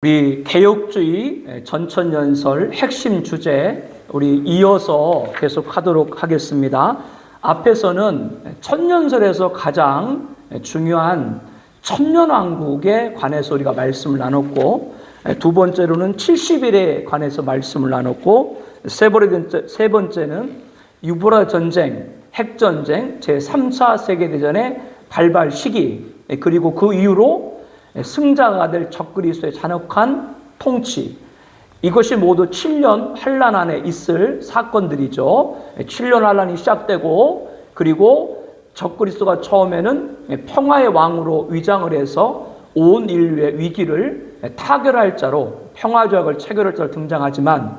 우리 개혁주의 전천연설 핵심 주제 우리 이어서 계속하도록 하겠습니다. 앞에서는 천년설에서 가장 중요한 천년왕국에 관해서 우리가 말씀을 나눴고, 두 번째로는 70일에 관해서 말씀을 나눴고, 세 번째는 유보라 전쟁, 핵전쟁, 제3차 세계대전의 발발 시기, 그리고 그 이후로 승자가 될 적그리스도의 잔혹한 통치, 이것이 모두 7년 환란 안에 있을 사건들이죠. 7년 환란이 시작되고, 그리고 적그리스도가 처음에는 평화의 왕으로 위장을 해서 온 인류의 위기를 타결할 자로, 평화조약을 체결할 자로 등장하지만,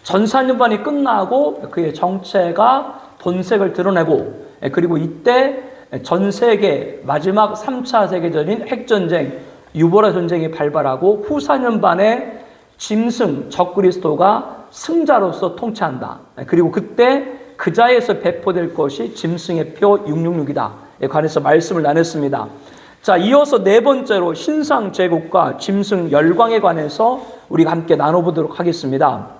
전사년반이 끝나고 그의 정체가 본색을 드러내고, 그리고 이때 전 세계 마지막 3차 세계전인 핵전쟁, 유보라 전쟁이 발발하고 후사년반에 짐승 적그리스도가 승자로서 통치한다. 그리고 그때 그 자에서 배포될 것이 짐승의 표 666이다. 관해서 말씀을 나눴습니다. 자, 이어서 네 번째로 신상 제국과 짐승 열광에 관해서 우리가 함께 나눠보도록 하겠습니다.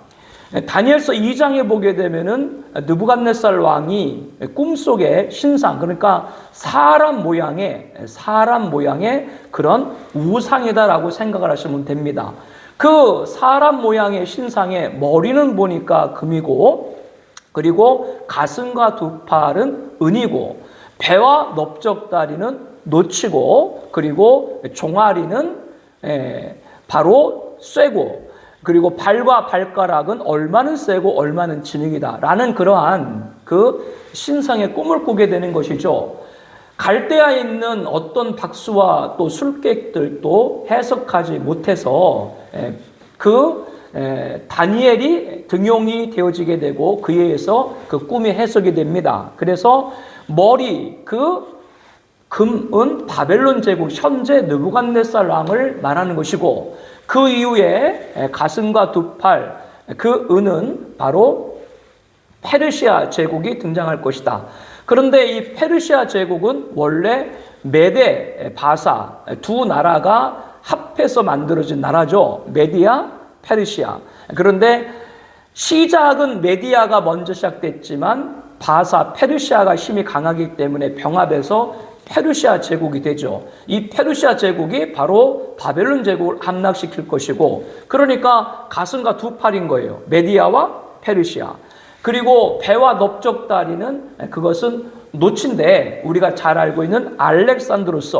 다니엘서 2장에 보게 되면은 느부갓네살 왕이 꿈속에 신상, 그러니까 사람 모양의 그런 우상이다라고 생각을 하시면 됩니다. 그 사람 모양의 신상의 머리는 보니까 금이고, 그리고 가슴과 두 팔은 은이고, 배와 넓적다리는 노치고, 그리고 종아리는 바로 쇠고, 그리고 발과 발가락은 얼마는 세고 얼마는 진흙이다 라는 그러한 그 신상의 꿈을 꾸게 되는 것이죠. 갈대아에 있는 어떤 박수와 또 술객들도 해석하지 못해서 다니엘이 등용이 되어지게 되고, 그에 의해서 그 꿈이 해석이 됩니다. 그래서 머리, 금은 바벨론 제국 현재 느부갓네살 왕을 말하는 것이고, 그 이후에 가슴과 두 팔, 그 은은 바로 페르시아 제국이 등장할 것이다. 그런데 이 페르시아 제국은 원래 메데, 바사 두 나라가 합해서 만들어진 나라죠. 메디아, 페르시아. 그런데 시작은 메디아가 먼저 시작됐지만 바사, 페르시아가 힘이 강하기 때문에 병합해서 페르시아 제국이 되죠. 이 페르시아 제국이 바로 바벨론 제국을 함락시킬 것이고, 그러니까 가슴과 두 팔인 거예요. 메디아와 페르시아. 그리고 배와 넓적다리는 그것은 노치인데, 우리가 잘 알고 있는 알렉산드로스,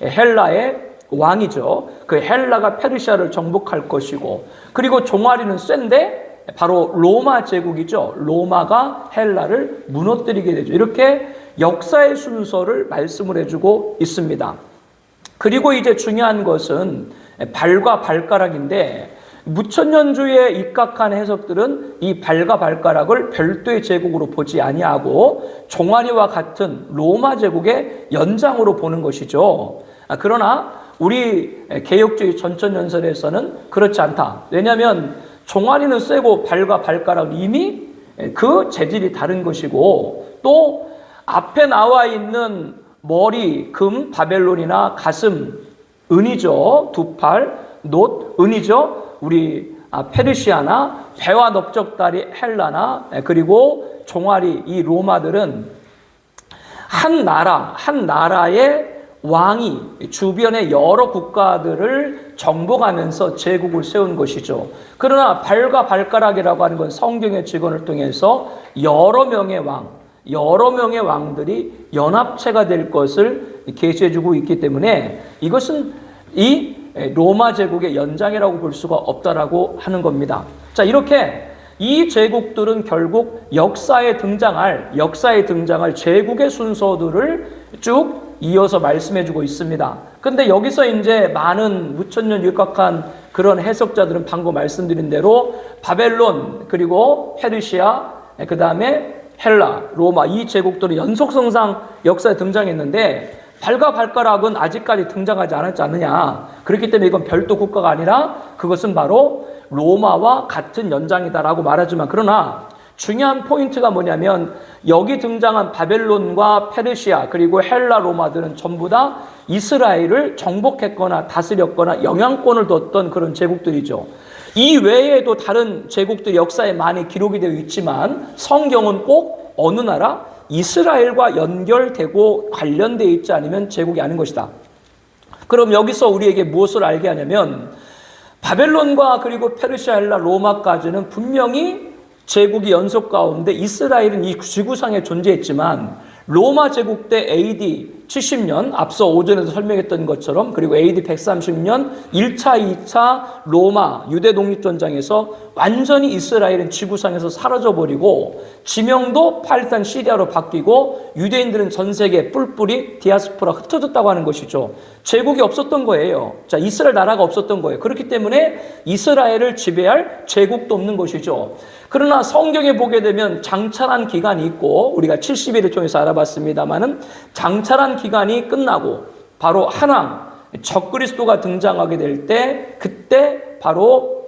헬라의 왕이죠. 그 헬라가 페르시아를 정복할 것이고, 그리고 종아리는 쇠인데 바로 로마 제국이죠. 로마가 헬라를 무너뜨리게 되죠. 이렇게 역사의 순서를 말씀을 해주고 있습니다. 그리고 이제 중요한 것은 발과 발가락인데, 무천년주에 입각한 해석들은 이 발과 발가락을 별도의 제국으로 보지 아니하고 종아리와 같은 로마 제국의 연장으로 보는 것이죠. 그러나 우리 개혁주의 전천연설에서는 그렇지 않다. 왜냐하면 종아리는 쇠고 발과 발가락은 이미 그 재질이 다른 것이고, 또 앞에 나와 있는 머리, 금, 바벨론이나 가슴, 은이죠. 두 팔, 놋, 은이죠. 우리 페르시아나 배와 넓적다리 헬라나, 그리고 종아리 이 로마들은 한 나라의 왕이 주변의 여러 국가들을 정복하면서 제국을 세운 것이죠. 그러나 발과 발가락이라고 하는 건 성경의 직언을 통해서 여러 명의 왕들이 연합체가 될 것을 계시해주고 있기 때문에 이것은 이 로마 제국의 연장이라고 볼 수가 없다라고 하는 겁니다. 자, 이렇게 이 제국들은 결국 역사에 등장할 제국의 순서들을 쭉 이어서 말씀해주고 있습니다. 근데 여기서 이제 많은 무천년 유각한 그런 해석자들은 방금 말씀드린 대로 바벨론, 그리고 페르시아, 그 다음에 헬라, 로마 이 제국들은 연속성상 역사에 등장했는데 발과 발가락은 아직까지 등장하지 않았지 않느냐. 그렇기 때문에 이건 별도 국가가 아니라 그것은 바로 로마와 같은 연장이다라고 말하지만, 그러나 중요한 포인트가 뭐냐면 여기 등장한 바벨론과 페르시아 그리고 헬라 로마들은 전부 다 이스라엘을 정복했거나 다스렸거나 영향권을 뒀던 그런 제국들이죠. 이 외에도 다른 제국들이 역사에 많이 기록이 되어 있지만 성경은 꼭 어느 나라? 이스라엘과 연결되고 관련되어 있지 않으면 제국이 아닌 것이다. 그럼 여기서 우리에게 무엇을 알게 하냐면 바벨론과 그리고 페르시아, 헬라, 로마까지는 분명히 제국이 연속 가운데 이스라엘은 이 지구상에 존재했지만 로마 제국 때 AD 70년 앞서 오전에도 설명했던 것처럼 그리고 AD 130년 1차, 2차 로마 유대 독립전장에서 완전히 이스라엘은 지구상에서 사라져버리고 지명도 팔레스타인 시리아로 바뀌고 유대인들은 전 세계 뿔뿔이 디아스포라 흩어졌다고 하는 것이죠. 제국이 없었던 거예요. 자, 이스라엘 나라가 없었던 거예요. 그렇기 때문에 이스라엘을 지배할 제국도 없는 것이죠. 그러나 성경에 보게 되면 장차란 기간이 있고 우리가 70일을 통해서 알아봤습니다마는 장차란 기간이 끝나고 바로 한왕 적그리스도가 등장하게 될 때 그때 바로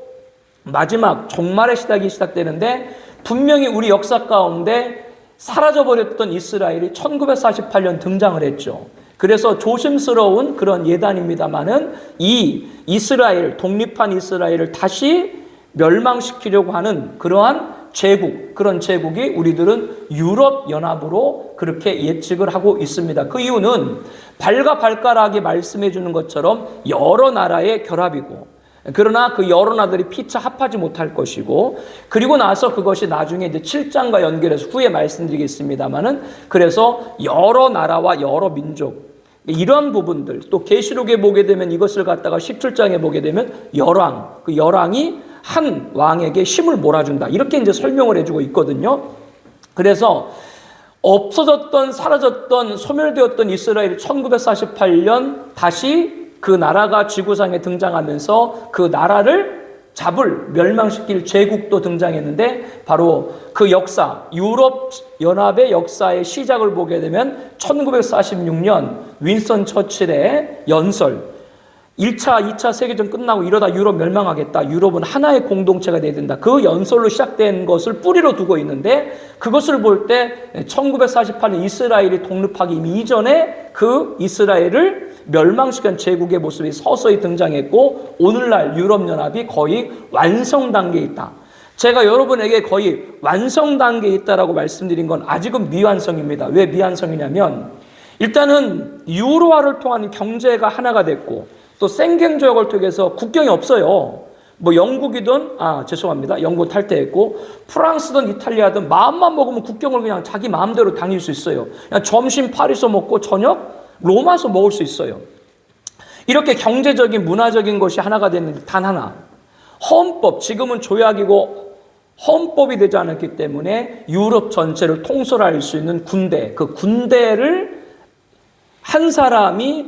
마지막 종말의 시작이 시작되는데 분명히 우리 역사 가운데 사라져버렸던 이스라엘이 1948년 등장을 했죠. 그래서 조심스러운 그런 예단입니다마는 이 이스라엘 독립한 이스라엘을 다시 멸망시키려고 하는 그러한 제국, 그런 제국이 우리들은 유럽연합으로 그렇게 예측을 하고 있습니다. 그 이유는 발과 발가락이 말씀해 주는 것처럼 여러 나라의 결합이고 그러나 그 여러 나라들이 피차 합하지 못할 것이고 그리고 나서 그것이 나중에 이제 7장과 연결해서 후에 말씀드리겠습니다마는 그래서 여러 나라와 여러 민족 이런 부분들 또 계시록에 보게 되면 이것을 갖다가 17장에 보게 되면 열왕, 그 열왕이 한 왕에게 힘을 몰아준다. 이렇게 이제 설명을 해주고 있거든요. 그래서 없어졌던, 사라졌던, 소멸되었던 이스라엘이 1948년 다시 그 나라가 지구상에 등장하면서 그 나라를 잡을, 멸망시킬 제국도 등장했는데 바로 그 역사, 유럽 연합의 역사의 시작을 보게 되면 1946년 윈스턴 처칠의 연설 1차, 2차 세계전 끝나고 이러다 유럽 멸망하겠다. 유럽은 하나의 공동체가 돼야 된다. 그 연설로 시작된 것을 뿌리로 두고 있는데 그것을 볼 때 1948년 이스라엘이 독립하기 이전에 그 이스라엘을 멸망시킨 제국의 모습이 서서히 등장했고 오늘날 유럽연합이 거의 완성 단계에 있다. 제가 여러분에게 거의 완성 단계에 있다라고 말씀드린 건 아직은 미완성입니다. 왜 미완성이냐면 일단은 유로화를 통한 경제가 하나가 됐고 또 생경조약을 통해서 국경이 없어요. 뭐 영국이든 죄송합니다. 영국 탈퇴했고 프랑스든 이탈리아든 마음만 먹으면 국경을 그냥 자기 마음대로 다닐 수 있어요. 그냥 점심 파리서 먹고 저녁 로마서 먹을 수 있어요. 이렇게 경제적인 문화적인 것이 하나가 됐는데 단 하나 헌법 지금은 조약이고 헌법이 되지 않았기 때문에 유럽 전체를 통솔할 수 있는 군대 그 군대를 한 사람이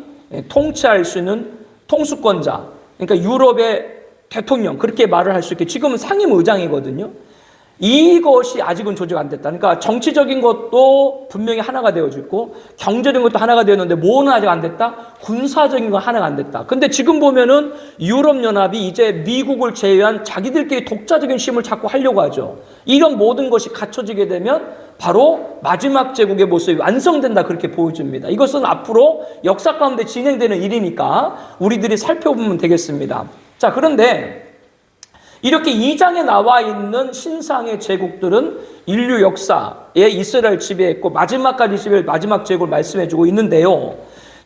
통치할 수 있는 통수권자, 그러니까 유럽의 대통령 그렇게 말을 할 수 있게 지금은 상임의장이거든요. 이것이 아직은 조직 안 됐다. 그러니까 정치적인 것도 분명히 하나가 되어져 있고 경제적인 것도 하나가 되었는데 뭐는 아직 안 됐다? 군사적인 건 하나가 안 됐다. 근데 지금 보면은 유럽연합이 이제 미국을 제외한 자기들끼리 독자적인 힘을 자꾸 하려고 하죠. 이런 모든 것이 갖춰지게 되면 바로 마지막 제국의 모습이 완성된다 그렇게 보여집니다. 이것은 앞으로 역사 가운데 진행되는 일이니까 우리들이 살펴보면 되겠습니다. 자, 그런데 이렇게 2장에 나와 있는 신상의 제국들은 인류 역사에 이스라엘 지배했고 마지막까지 지배할 마지막 제국을 말씀해주고 있는데요.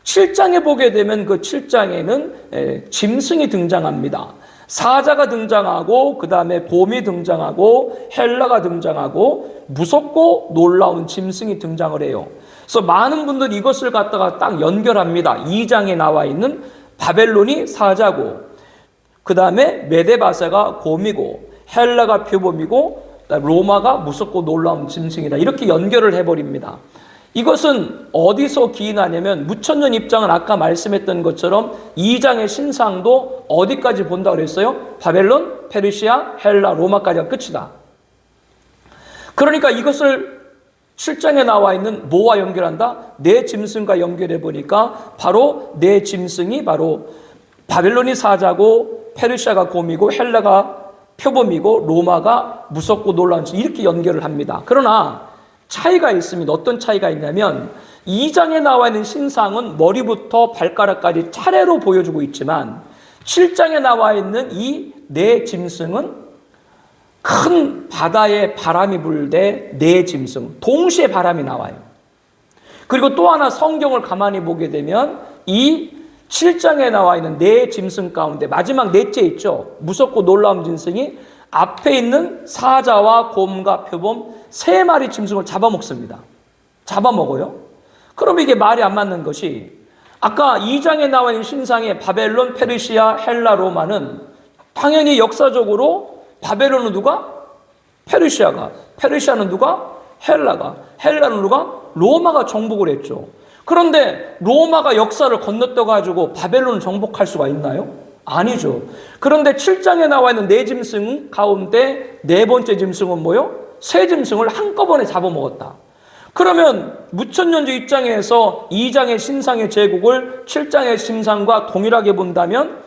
7장에 보게 되면 그 7장에는 짐승이 등장합니다. 사자가 등장하고 그 다음에 곰이 등장하고 헬라가 등장하고 무섭고 놀라운 짐승이 등장을 해요. 그래서 많은 분들이 이것을 갖다가 딱 연결합니다. 2장에 나와 있는 바벨론이 사자고 그 다음에 메데바사가 곰이고 헬라가 표범이고 로마가 무섭고 놀라운 짐승이다. 이렇게 연결을 해버립니다. 이것은 어디서 기인하냐면 무천년 입장은 아까 말씀했던 것처럼 2장의 신상도 어디까지 본다고 그랬어요? 바벨론, 페르시아, 헬라, 로마까지가 끝이다. 그러니까 이것을 7장에 나와 있는 뭐와 연결한다? 내 짐승과 연결해 보니까 바로 내 짐승이 바로 바벨론이 사자고 페르시아가 곰이고 헬라가 표범이고 로마가 무섭고 놀라운 이렇게 연결을 합니다. 그러나 차이가 있습니다. 어떤 차이가 있냐면 2장에 나와 있는 신상은 머리부터 발가락까지 차례로 보여주고 있지만 7장에 나와 있는 이 네 짐승은 큰 바다에 바람이 불 때 네 짐승 동시에 바람이 나와요. 그리고 또 하나 성경을 가만히 보게 되면 이 7장에 나와 있는 네 짐승 가운데 마지막 넷째 있죠. 무섭고 놀라운 짐승이 앞에 있는 사자와 곰과 표범 세 마리 짐승을 잡아먹습니다. 잡아먹어요. 그럼 이게 말이 안 맞는 것이 아까 2장에 나와 있는 신상의 바벨론, 페르시아, 헬라, 로마는 당연히 역사적으로 바벨론은 누가? 페르시아가. 페르시아는 누가? 헬라가. 헬라는 누가? 로마가 정복을 했죠. 그런데 로마가 역사를 건너떠 가지고 바벨론을 정복할 수가 있나요? 아니죠. 그런데 7장에 나와 있는 네 짐승 가운데 네 번째 짐승은 뭐요? 세 짐승을 한꺼번에 잡아먹었다. 그러면 무천년주 입장에서 2장의 신상의 제국을 7장의 신상과 동일하게 본다면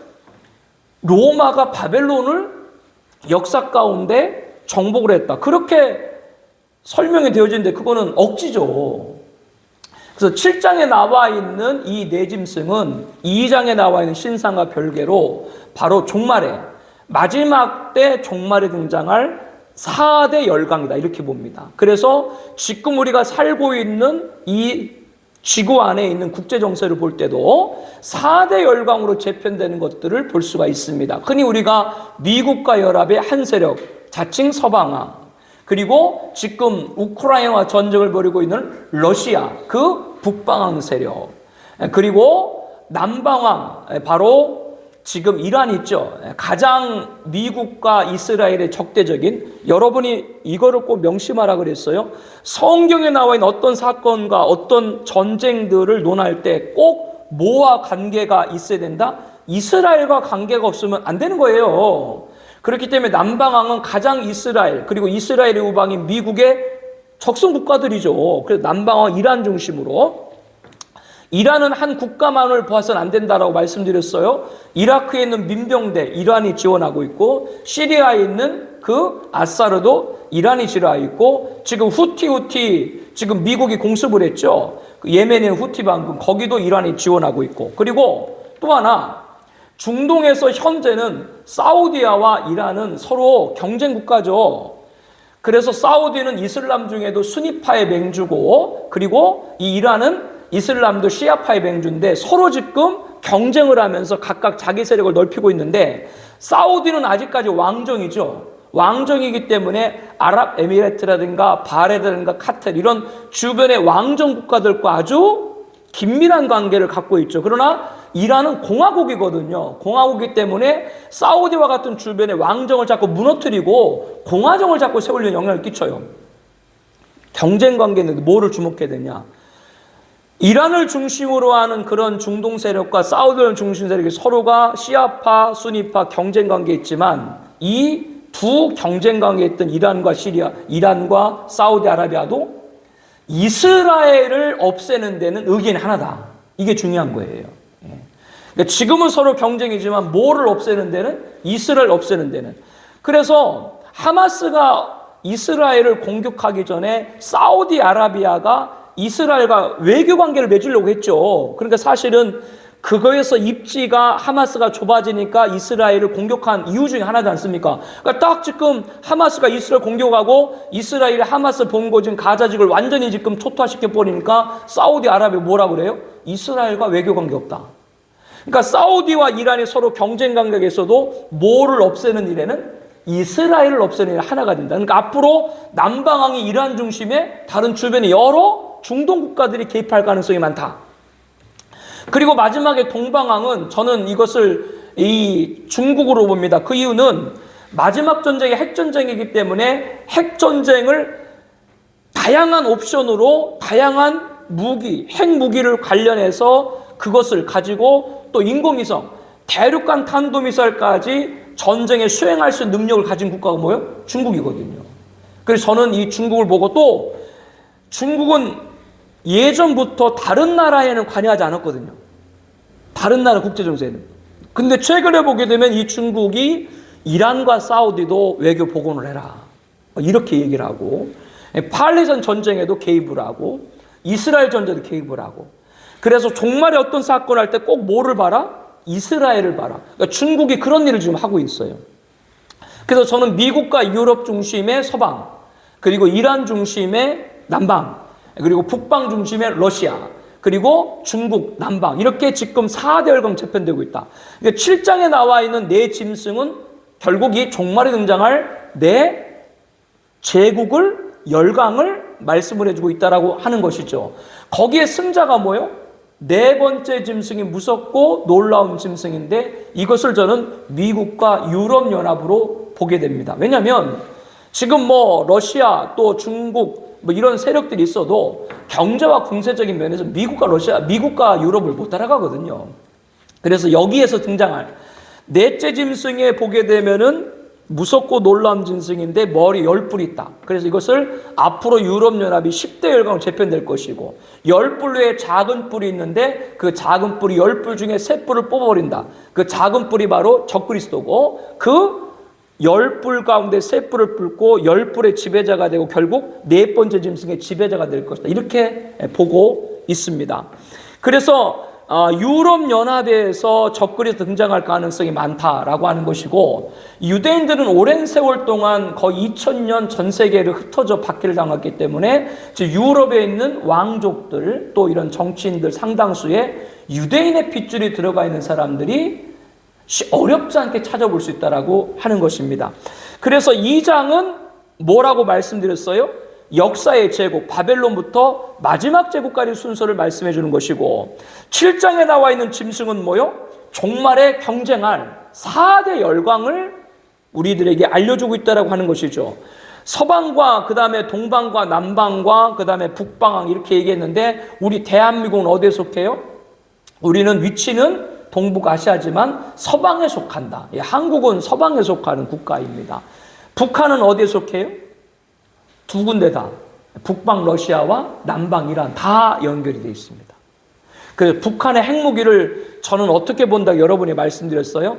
로마가 바벨론을 역사 가운데 정복을 했다. 그렇게 설명이 되어지는데 그거는 억지죠. 그래서 7장에 나와 있는 이 네 짐승은 2장에 나와 있는 신상과 별개로 바로 종말에 마지막 때 종말에 등장할 4대 열강이다 이렇게 봅니다. 그래서 지금 우리가 살고 있는 이 지구 안에 있는 국제정세를 볼 때도 4대 열강으로 재편되는 것들을 볼 수가 있습니다. 흔히 우리가 미국과 연합의 한 세력, 자칭 서방왕, 그리고 지금 우크라이나와 전쟁을 벌이고 있는 러시아, 그 북방왕 세력, 그리고 남방왕, 바로 지금 이란 있죠. 가장 미국과 이스라엘의 적대적인, 여러분이 이거를 꼭 명심하라 그랬어요. 성경에 나와 있는 어떤 사건과 어떤 전쟁들을 논할 때 꼭 뭐와 관계가 있어야 된다? 이스라엘과 관계가 없으면 안 되는 거예요. 그렇기 때문에 남방왕은 가장 이스라엘, 그리고 이스라엘의 우방인 미국의 적성 국가들이죠. 그래서 남방왕 이란 중심으로. 이란은 한 국가만을 봐서는 안 된다라고 말씀드렸어요. 이라크에 있는 민병대 이란이 지원하고 있고, 시리아에 있는 그 아사르도 이란이 지원하고 있고, 지금 후티 지금 미국이 공습을 했죠. 그 예멘의 후티 반군 거기도 이란이 지원하고 있고, 그리고 또 하나 중동에서 현재는 사우디아와 이란은 서로 경쟁 국가죠. 그래서 사우디는 이슬람 중에도 수니파의 맹주고, 그리고 이 이란은 이슬람도 시아파의 맹주인데 서로 지금 경쟁을 하면서 각각 자기 세력을 넓히고 있는데, 사우디는 아직까지 왕정이죠. 왕정이기 때문에 아랍에미레트라든가 바레라든가 카타르 이런 주변의 왕정 국가들과 아주 긴밀한 관계를 갖고 있죠. 그러나 이란은 공화국이거든요. 공화국이기 때문에 사우디와 같은 주변의 왕정을 자꾸 무너뜨리고 공화정을 자꾸 세우려는 영향을 끼쳐요. 경쟁 관계인데 뭐를 주목해야 되냐? 이란을 중심으로 하는 그런 중동 세력과 사우디를 중심 세력이 서로가 시아파, 수니파 경쟁 관계에 있지만, 이 두 경쟁 관계에 있던 이란과 시리아, 이란과 사우디아라비아도 이스라엘을 없애는 데는 의견이 하나다. 이게 중요한 거예요. 그러니까 지금은 서로 경쟁이지만 뭐를 없애는 데는, 이스라엘 없애는 데는. 그래서 하마스가 이스라엘을 공격하기 전에 사우디아라비아가 이스라엘과 외교 관계를 맺으려고 했죠. 그러니까 사실은 그거에서 입지가 하마스가 좁아지니까 이스라엘을 공격한 이유 중에 하나지 않습니까? 그러니까 딱 지금 하마스가 이스라엘 공격하고 이스라엘이 하마스 본거진 가자직을 완전히 지금 초토화시켜 버리니까 사우디아라비아 뭐라 그래요? 이스라엘과 외교 관계 없다. 그러니까 사우디와 이란이 서로 경쟁 관계에서도 뭐를 없애는 일에는 이스라엘을 없애는 일 하나가 된다. 그러니까 앞으로 남방왕이 이란 중심의 다른 주변의 여러 중동 국가들이 개입할 가능성이 많다. 그리고 마지막에 동방왕은 저는 이것을 이 중국으로 봅니다. 그 이유는 마지막 전쟁이 핵전쟁이기 때문에 핵전쟁을 다양한 옵션으로 다양한 무기, 핵무기를 관련해서 그것을 가지고 또 인공위성, 대륙간 탄도미사일까지 전쟁에 수행할 수 있는 능력을 가진 국가가 뭐예요? 중국이거든요. 그래서 저는 이 중국을 보고, 또 중국은 예전부터 다른 나라에는 관여하지 않았거든요. 다른 나라 국제정세는. 근데 최근에 보게 되면 이 중국이 이란과 사우디도 외교 복원을 해라. 이렇게 얘기를 하고, 팔레스타인 전쟁에도 개입을 하고, 이스라엘 전쟁에도 개입을 하고. 그래서 종말에 어떤 사건을 할 때 꼭 뭐를 봐라? 이스라엘을 봐라. 그러니까 중국이 그런 일을 지금 하고 있어요. 그래서 저는 미국과 유럽 중심의 서방, 그리고 이란 중심의 남방, 그리고 북방 중심의 러시아, 그리고 중국, 남방, 이렇게 지금 4대 열강 재편되고 있다. 그러니까 7장에 나와 있는 네 짐승은 결국 이 종말에 등장할 네 제국을, 열강을 말씀을 해주고 있다라고 하는 것이죠. 거기에 승자가 뭐예요? 네 번째 짐승이 무섭고 놀라운 짐승인데, 이것을 저는 미국과 유럽연합으로 보게 됩니다. 왜냐하면 지금 뭐 러시아 또 중국 뭐 이런 세력들이 있어도 경제와 군사적인 면에서 미국과 유럽을 못 따라가거든요. 그래서 여기에서 등장할 넷째 짐승에 보게 되면은 무섭고 놀라운 짐승인데 머리 10뿔이 있다. 그래서 이것을 앞으로 유럽연합이 10대 열강으로 재편될 것이고, 10뿔 외에 작은 뿔이 있는데 그 작은 뿔이 10뿔 중에 3뿔을 뽑아버린다. 그 작은 뿔이 바로 적그리스도고, 그 10뿔 가운데 3뿔을 뿔고 10뿔의 지배자가 되고 결국 네 번째 짐승의 지배자가 될 것이다. 이렇게 보고 있습니다. 그래서 유럽연합에서 적그리스도 등장할 가능성이 많다라고 하는 것이고, 유대인들은 오랜 세월 동안 거의 2000년 전 세계를 흩어져 박해를 당했기 때문에 유럽에 있는 왕족들 또 이런 정치인들 상당수의 유대인의 핏줄이 들어가 있는 사람들이 어렵지 않게 찾아볼 수 있다라고 하는 것입니다. 그래서 2장은 뭐라고 말씀드렸어요? 역사의 제국, 바벨론부터 마지막 제국까지 순서를 말씀해 주는 것이고, 7장에 나와 있는 짐승은 뭐요? 종말에 경쟁할 4대 열강을 우리들에게 알려주고 있다라고 하는 것이죠. 서방과 그 다음에 동방과 남방과 그 다음에 북방 이렇게 얘기했는데, 우리 대한민국은 어디에 속해요? 우리는 위치는 동북아시아지만 서방에 속한다. 한국은 서방에 속하는 국가입니다. 북한은 어디에 속해요? 두 군데 다 북방 러시아와 남방 이란 다 연결이 되어 있습니다. 그 북한의 핵무기를 저는 어떻게 본다고 여러분이 말씀드렸어요?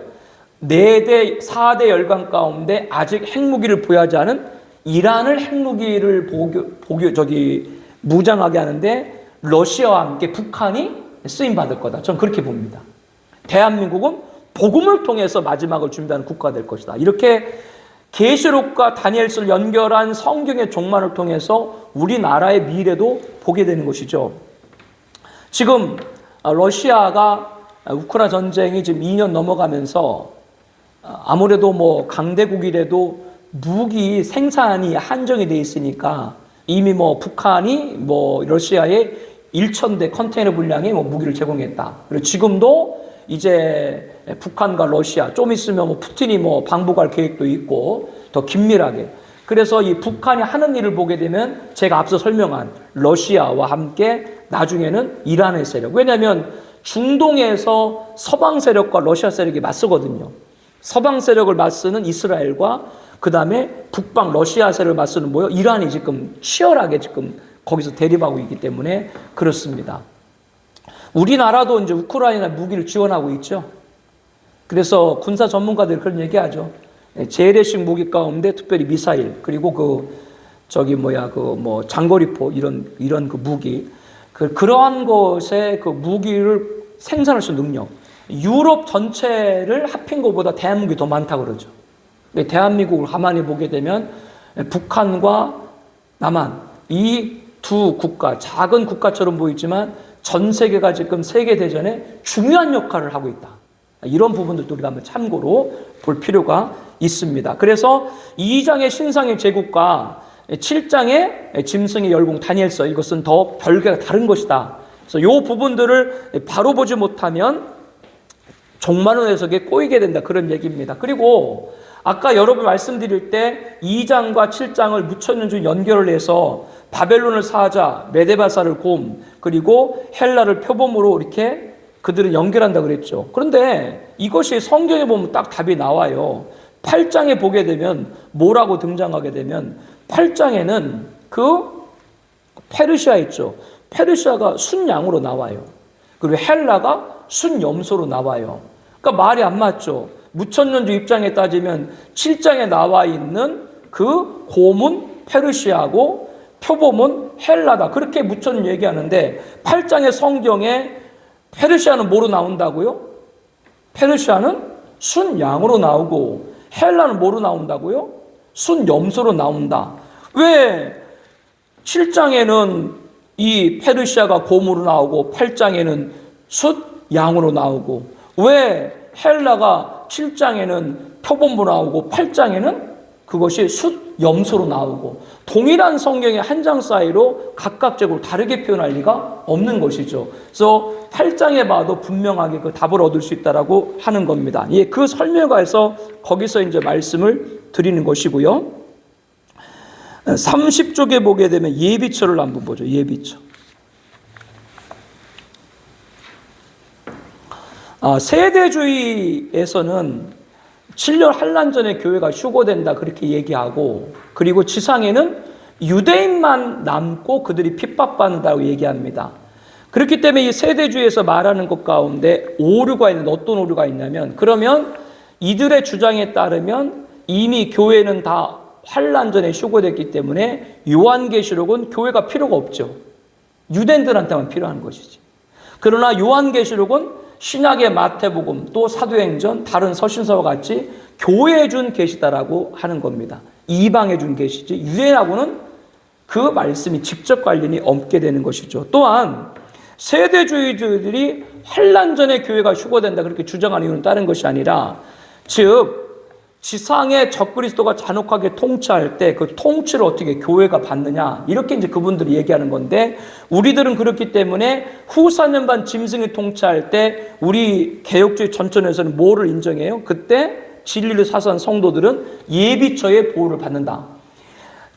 4대 열강 가운데 아직 핵무기를 보유하지 않은 이란을 핵무기를 무장하게 하는데 러시아와 함께 북한이 쓰임 받을 거다. 저는 그렇게 봅니다. 대한민국은 복음을 통해서 마지막을 준비하는 국가가 될 것이다. 이렇게 계시록과 다니엘서를 연결한 성경의 종말을 통해서 우리나라의 미래도 보게 되는 것이죠. 지금 러시아가 우크라이나 전쟁이 지금 2년 넘어가면서 아무래도 뭐 강대국이라도 무기 생산이 한정이 돼 있으니까 이미 뭐 북한이 뭐 러시아에 1,000대 컨테이너 분량의 뭐 무기를 제공했다. 그리고 지금도 이제 북한과 러시아 좀 있으면 뭐 푸틴이 뭐 방북할 계획도 있고 더 긴밀하게. 그래서 이 북한이 하는 일을 보게 되면 제가 앞서 설명한 러시아와 함께 나중에는 이란의 세력. 왜냐하면 중동에서 서방 세력과 러시아 세력이 맞서거든요. 서방 세력을 맞서는 이스라엘과 그 다음에 북방 러시아 세력을 맞서는 뭐요? 이란이 지금 치열하게 지금 거기서 대립하고 있기 때문에 그렇습니다. 우리나라도 이제 우크라이나 무기를 지원하고 있죠. 그래서 군사 전문가들이 그런 얘기하죠. 재래식 무기 가운데 특별히 미사일 그리고 장거리포 이런 그 무기 그러한 것에 그 무기를 생산할 수 있는 능력. 유럽 전체를 합힌 것보다 대한민국이 더 많다고 그러죠. 대한민국을 가만히 보게 되면 북한과 남한 이 두 국가, 작은 국가처럼 보이지만 전 세계가 지금 세계대전에 중요한 역할을 하고 있다. 이런 부분들도 우리가 한번 참고로 볼 필요가 있습니다. 그래서 2장의 신상의 제국과 7장의 짐승의 열공 다니엘서 이것은 더 별개가 다른 것이다. 그래서 이 부분들을 바로 보지 못하면 종말론 해석에 꼬이게 된다. 그런 얘기입니다. 그리고 아까 여러분 말씀드릴 때 2장과 7장을 묻혀있는 연결을 해서 바벨론을 사자, 메데바사를 곰, 그리고 헬라를 표범으로 이렇게 그들은 연결한다 그랬죠. 그런데 이것이 성경에 보면 딱 답이 나와요. 8장에 보게 되면 뭐라고 등장하게 되면 8장에는 그 페르시아 있죠. 페르시아가 순양으로 나와요. 그리고 헬라가 순염소로 나와요. 그러니까 말이 안 맞죠. 무천년주 입장에 따지면 7장에 나와 있는 그 고문 페르시아고 표범은 헬라다. 그렇게 무천 얘기하는데 8장의 성경에 페르시아는 뭐로 나온다고요? 페르시아는 순양으로 나오고 헬라는 뭐로 나온다고요? 순염소로 나온다. 왜 7장에는 이 페르시아가 곰으로 나오고 8장에는 숫양으로 나오고 왜 헬라가 7장에는 표범으로 나오고 8장에는 그것이 숫염소로 나오고 동일한 성경의 한 장 사이로 각각적으로 다르게 표현할 리가 없는 것이죠. 그래서 8장에 봐도 분명하게 그 답을 얻을 수 있다라고 하는 겁니다. 예, 그 설명에서 거기서 이제 말씀을 드리는 것이고요. 30쪽에 보게 되면 예비처를 한번 보죠. 예비처. 세대주의에서는 7년 환란 전에 교회가 휴거된다 그렇게 얘기하고 그리고 지상에는 유대인만 남고 그들이 핍박받는다고 얘기합니다. 그렇기 때문에 이 세대주의에서 말하는 것 가운데 오류가 있는 어떤 오류가 있냐면 그러면 이들의 주장에 따르면 이미 교회는 다 환란 전에 휴거됐기 때문에 요한계시록은 교회가 필요가 없죠. 유대인들한테만 필요한 것이지. 그러나 요한계시록은 신약의 마태복음 또 사도행전 다른 서신서와 같이 교회에 준 계시다라고 하는 겁니다. 이방에 준 계시지 유대인하고는 그 말씀이 직접 관련이 없게 되는 것이죠. 또한 세대주의자들이 환란 전에 교회가 휴거된다 그렇게 주장하는 이유는 다른 것이 아니라 즉 지상의 적그리스도가 잔혹하게 통치할 때 그 통치를 어떻게 교회가 받느냐 이렇게 이제 그분들이 얘기하는 건데 우리들은 그렇기 때문에 후 4년반 짐승이 통치할 때 우리 개혁주의 전천에서는 뭐를 인정해요? 그때 진리를 사수한 성도들은 예비처의 보호를 받는다.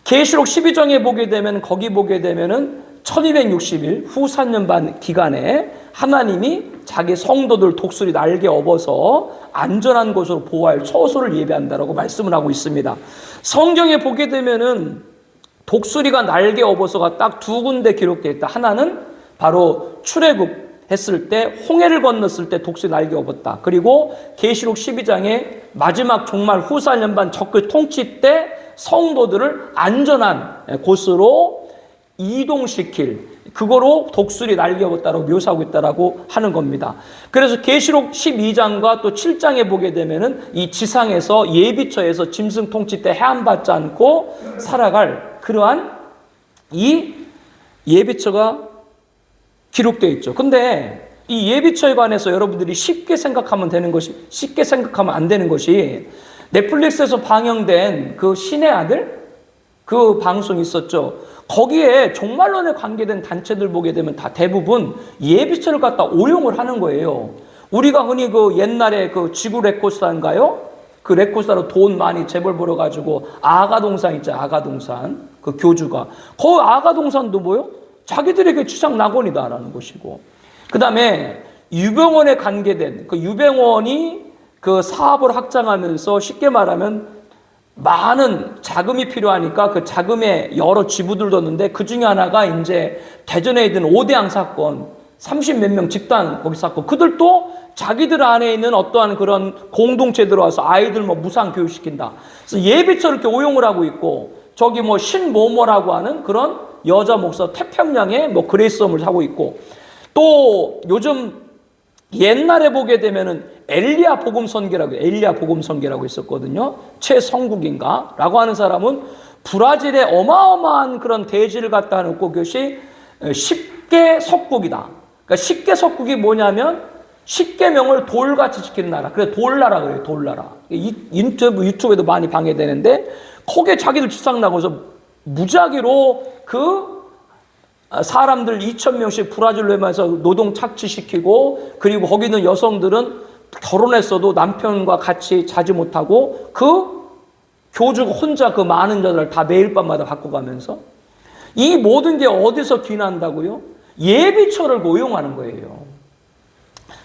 계시록 12장에 보게 되면 거기 보게 되면은 1260일 후 4년반 기간에 하나님이 자기 성도들 독수리 날개 업어서 안전한 곳으로 보호할 처소를 예비한다라고 말씀을 하고 있습니다. 성경에 보게 되면은 독수리가 날개 업어서가 딱 두 군데 기록되어 있다. 하나는 바로 출애굽 했을 때 홍해를 건넜을 때 독수리 날개 업었다. 그리고 계시록 12장에 마지막 종말 후 4년반 적그 통치 때 성도들을 안전한 곳으로 이동시킬 그거로 독수리 날개업었다고 묘사하고 있다라고 하는 겁니다. 그래서 계시록 12장과 또 7장에 보게 되면은 이 지상에서 예비처에서 짐승 통치 때 해함받지 않고 살아갈 그러한 이 예비처가 기록되어 있죠. 근데 이 예비처에 관해서 여러분들이 쉽게 생각하면 안 되는 것이 넷플릭스에서 방영된 그 신의 아들 그 방송이 있었죠. 거기에 종말론에 관계된 단체들 보게 되면 다 대부분 예비처를 갖다 오용을 하는 거예요. 우리가 흔히 그 옛날에 그 지구 레코스타인가요? 그 레코스타로 돈 많이 재벌 벌어가지고 아가동산 있죠. 아가동산. 그 교주가. 그 아가동산도 뭐요? 자기들에게 주상 낙원이다라는 것이고. 그 다음에 유병원에 관계된 그 유병원이 그 사업을 확장하면서 쉽게 말하면 많은 자금이 필요하니까 그 자금에 여러 지부들 뒀는데 그 중에 하나가 이제 대전에 있는 오대양 사건 30몇 명 집단 거기 사건 그들도 자기들 안에 있는 어떠한 그런 공동체 들어와서 아이들 뭐 무상 교육시킨다. 그래서 예비처를 이렇게 오용을 하고 있고 저기 뭐 신모모라고 하는 그런 여자 목사 태평양에 뭐 그레이스홈을 하고 있고 또 요즘 옛날에 보게 되면은 엘리야 복음 선교라고 있었거든요. 최성국인가라고 하는 사람은 브라질의 어마어마한 그런 대지를 갖다 놓고 그것이 10개 석국이다. 그러니까 10개 석국이 뭐냐면 10계명을 돌같이 지키는 나라. 그래 돌나라 그래요. 돌나라. 유튜브에도 많이 방해되는데 거기에 자기들 주상 나고서 무작위로 그 사람들 2,000명씩 브라질로 하면서 노동 착취시키고 그리고 거기 있는 여성들은 결혼했어도 남편과 같이 자지 못하고 그 교주가 혼자 그 많은 여자를 다 매일 밤마다 바꿔가면서 이 모든 게 어디서 기인한다고요? 예비처를 고용하는 거예요.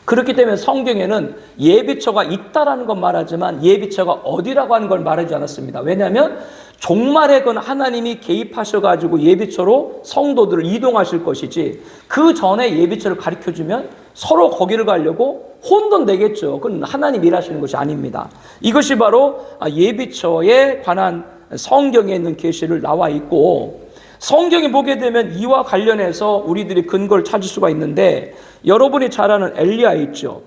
그렇기 때문에 성경에는 예비처가 있다라는 건 말하지만 예비처가 어디라고 하는 걸 말하지 않았습니다. 왜냐하면 종말에 건 하나님이 개입하셔가지고 예비처로 성도들을 이동하실 것이지 그 전에 예비처를 가르쳐주면 서로 거기를 가려고 혼돈되겠죠. 그건 하나님 일하시는 것이 아닙니다. 이것이 바로 예비처에 관한 성경에 있는 계시를 나와 있고, 성경에 보게 되면 이와 관련해서 우리들이 근거를 찾을 수가 있는데, 여러분이 잘 아는 엘리야 있죠.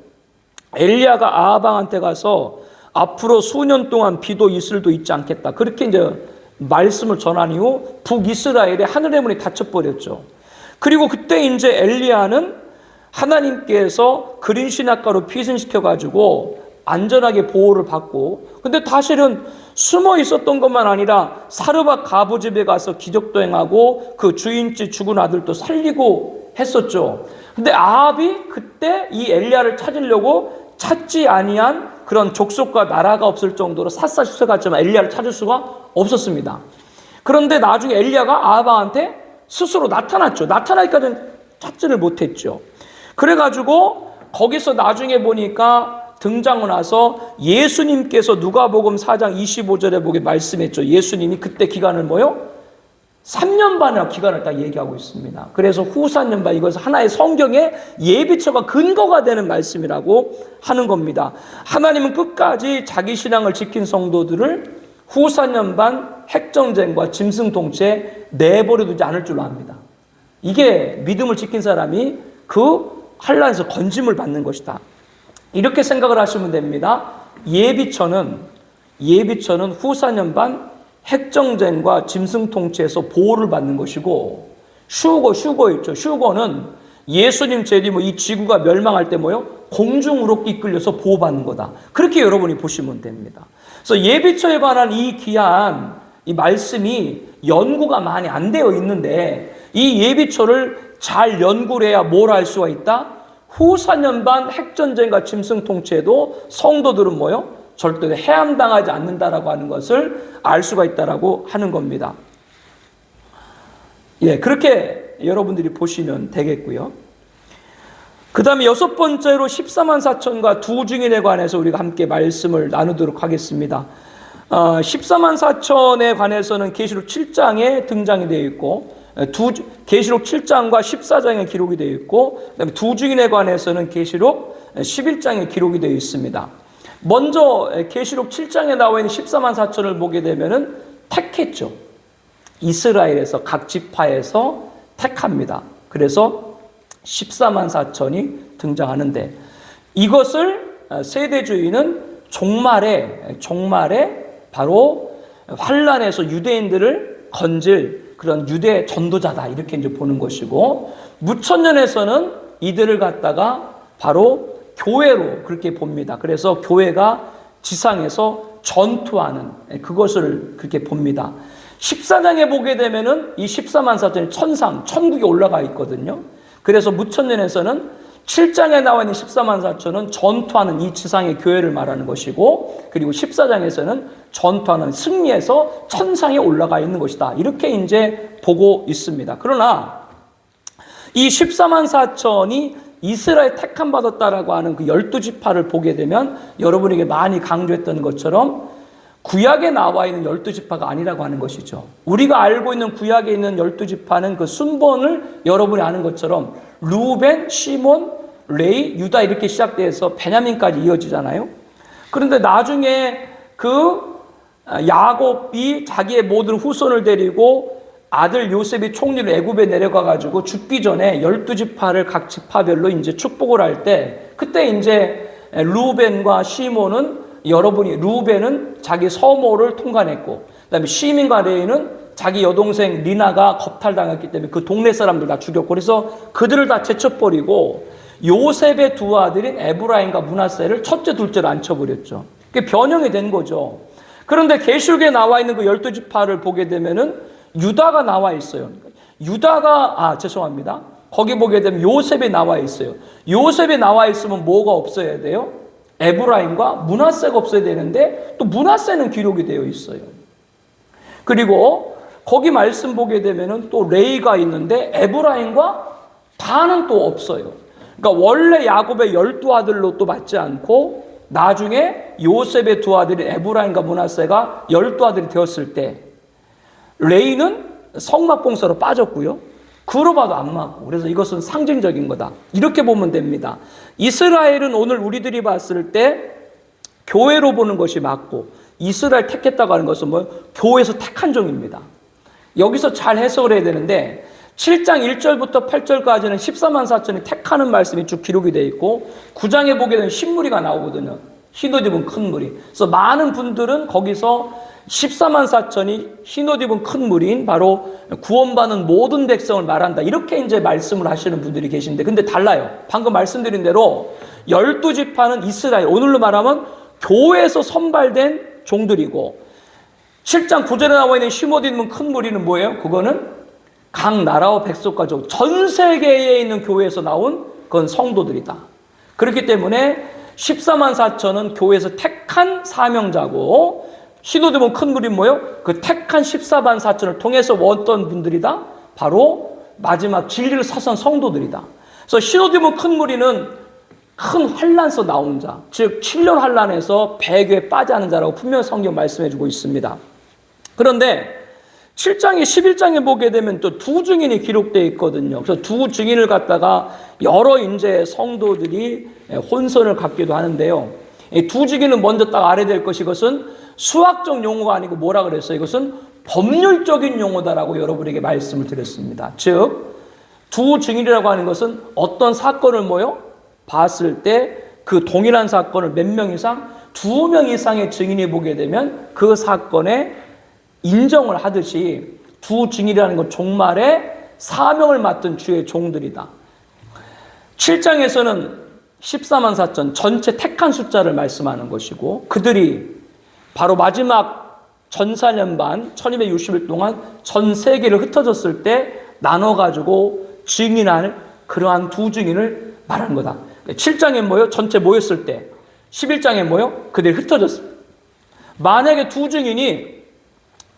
엘리야가 아하방한테 가서 앞으로 수년 동안 비도 이슬도 있지 않겠다, 그렇게 이제 말씀을 전한 이후 북이스라엘의 하늘의 문이 닫혀버렸죠. 그리고 그때 이제 엘리야는 하나님께서 그린 신학가로 피신시켜가지고 안전하게 보호를 받고, 근데 사실은 숨어 있었던 것만 아니라 사르밧 가부 집에 가서 기적도 행하고 그 주인집 죽은 아들도 살리고 했었죠. 근데 아합이 그때 이 엘리야를 찾으려고 찾지 아니한 그런 족속과 나라가 없을 정도로 샅샅이 엘리야를 찾을 수가 없었습니다. 그런데 나중에 엘리야가 아합한테 스스로 나타났죠. 나타나기까지는 찾지를 못했죠. 그래가지고 거기서 나중에 보니까 등장을 나서 예수님께서 누가복음 4장 25절에 보게 말씀했죠. 예수님이 그때 기간을 뭐요? 3년 반이라고 기간을 딱 얘기하고 있습니다. 그래서 후 3년 반, 이것은 하나의 성경의 예비처가 근거가 되는 말씀이라고 하는 겁니다. 하나님은 끝까지 자기 신앙을 지킨 성도들을 후 4년 반 핵전쟁과 짐승통치에 내버려 두지 않을 줄로 압니다. 이게 믿음을 지킨 사람이 그 환난에서 건짐을 받는 것이다, 이렇게 생각을 하시면 됩니다. 예비처는 후 4년 반 핵정쟁과 짐승통치에서 보호를 받는 것이고, 슈거 있죠. 슈거는 예수님 재림 후 이 지구가 멸망할 때 뭐요? 공중으로 이끌려서 보호받는 거다, 그렇게 여러분이 보시면 됩니다. 그래서 예비처에 관한 이 귀한 이 말씀이 연구가 많이 안 되어 있는데, 이 예비처를 잘 연구를 해야 뭘 알 수가 있다? 후 4년 반 핵전쟁과 짐승통치에도 성도들은 뭐요? 절대 해함당하지 않는다라고 하는 것을 알 수가 있다라고 하는 겁니다. 예, 그렇게 여러분들이 보시면 되겠고요. 그 다음에 6번째로 14만 4천과 두 증인에 관해서 우리가 함께 말씀을 나누도록 하겠습니다. 14만 4천에 관해서는 계시록 7장에 등장이 되어 있고, 계시록 7장과 14장에 기록이 되어 있고, 그다음에 두 증인에 관해서는 계시록 11장에 기록이 되어 있습니다. 먼저 계시록 7장에 나와 있는 14만 4천을 보게 되면은 택했죠. 이스라엘에서 각 지파에서 택합니다. 그래서 14만 4천이 등장하는데, 이것을 세대주의는 종말에 바로 환란에서 유대인들을 건질 그런 유대 전도자다, 이렇게 이제 보는 것이고, 무천년에서는 이들을 갖다가 바로 교회로 그렇게 봅니다. 그래서 교회가 지상에서 전투하는 그것을 그렇게 봅니다. 14장에 보게 되면은 이 14만 4천이 천국에 올라가 있거든요. 그래서 무천년에서는 7장에 나와 있는 14만 4천은 전투하는 이 지상의 교회를 말하는 것이고, 그리고 14장에서는 전투하는 승리해서 천상에 올라가 있는 것이다, 이렇게 이제 보고 있습니다. 그러나 이 14만 4천이 이스라엘 택함 받았다라고 하는 그 12지파를 보게 되면 여러분에게 많이 강조했던 것처럼 구약에 나와 있는 12지파가 아니라고 하는 것이죠. 우리가 알고 있는 구약에 있는 12지파는 그 순번을 여러분이 아는 것처럼 루벤, 시몬, 레위, 유다 이렇게 시작돼서 베냐민까지 이어지잖아요. 그런데 나중에 그 야곱이 자기의 모든 후손을 데리고 아들 요셉이 총리로 애굽에 내려가가지고 죽기 전에 12지파를 각 지파별로 이제 축복을 할 때, 그때 이제 루벤과 시몬은 루벤은 자기 서모를 통과했고, 그다음에 시민과 레위는 자기 여동생 리나가 겁탈당했기 때문에 그 동네 사람들 다 죽였고, 그래서 그들을 다 제쳐버리고 요셉의 두 아들인 에브라임과 므낫세를 첫째 둘째로 앉혀버렸죠. 그게 변형이 된 거죠. 그런데 계시록에 나와 있는 그 12지파를 보게 되면은 유다가 나와 있어요. 거기 보게 되면 요셉이 나와 있어요. 요셉이 나와 있으면 뭐가 없어야 돼요? 에브라임과 므낫세가 없어야 되는데 또 므낫세는 기록이 되어 있어요. 그리고 거기 말씀 보게 되면은 또 레이가 있는데 에브라임과 다는 또 없어요. 그러니까 원래 야곱의 12아들로 또 맞지 않고 나중에 요셉의 두 아들인 에브라임과 므낫세가 12아들이 되었을 때 레이는 성막봉사로 빠졌고요. 그로 봐도 안 맞고, 그래서 이것은 상징적인 거다, 이렇게 보면 됩니다. 이스라엘은 오늘 우리들이 봤을 때 교회로 보는 것이 맞고, 이스라엘 택했다고 하는 것은 교회에서 택한 종입니다. 여기서 잘 해석을 해야 되는데 7장 1절부터 8절까지는 14만 4천이 택하는 말씀이 쭉 기록이 되어 있고, 9장에 보게 되면 흰무리가 나오거든요. 흰옷 입은 큰 무리. 그래서 많은 분들은 거기서 14만 4천이 흰옷 입은 큰 무리인 바로 구원받는 모든 백성을 말한다, 이렇게 이제 말씀을 하시는 분들이 계신데, 근데 달라요. 방금 말씀드린 대로 12지파는 이스라엘, 오늘로 말하면 교회에서 선발된 종들이고, 7장 9절에 나와 있는 흰옷 입은 큰 무리는 뭐예요? 그거는 각 나라와 백성과 전 세계에 있는 교회에서 나온 그건 성도들이다. 그렇기 때문에 14만 4천은 교회에서 택한 사명자고, 흰옷 입은 큰 무리는 뭐예요? 그 택한 14만 4천을 통해서 어떤 분들이다? 바로 마지막 진리를 사선 성도들이다. 그래서 흰옷 입은 큰 무리는 큰 환란에서 나온 자, 즉 7년 환란에서 배교에 빠져하는 자라고 분명히 성경 말씀해주고 있습니다. 그런데 7장에 11장에 보게 되면 또 두 증인이 기록되어 있거든요. 그래서 두 증인을 갖다가 여러 인재 성도들이 혼선을 갖기도 하는데요. 이 두 증인은 먼저 딱 알아야 될 것이, 이것은 수학적 용어가 아니고 뭐라 그랬어요? 이것은 법률적인 용어다라고 여러분에게 말씀을 드렸습니다. 즉, 두 증인이라고 하는 것은 어떤 사건을 봤을 때 그 동일한 사건을 몇 명 이상, 2명 이상의 증인이 보게 되면 그 사건에 인정을 하듯이 두 증인이라는 건 종말에 사명을 맡은 주의 종들이다. 7장에서는 14만 4천 전체 택한 숫자를 말씀하는 것이고, 그들이 바로 마지막 전사년 반 1260일 동안 전 세계를 흩어졌을 때 나눠가지고 증인할 그러한 두 증인을 말하는 거다. 7장에 전체 모였을 때, 11장에 그들이 흩어졌을 때. 만약에 두 증인이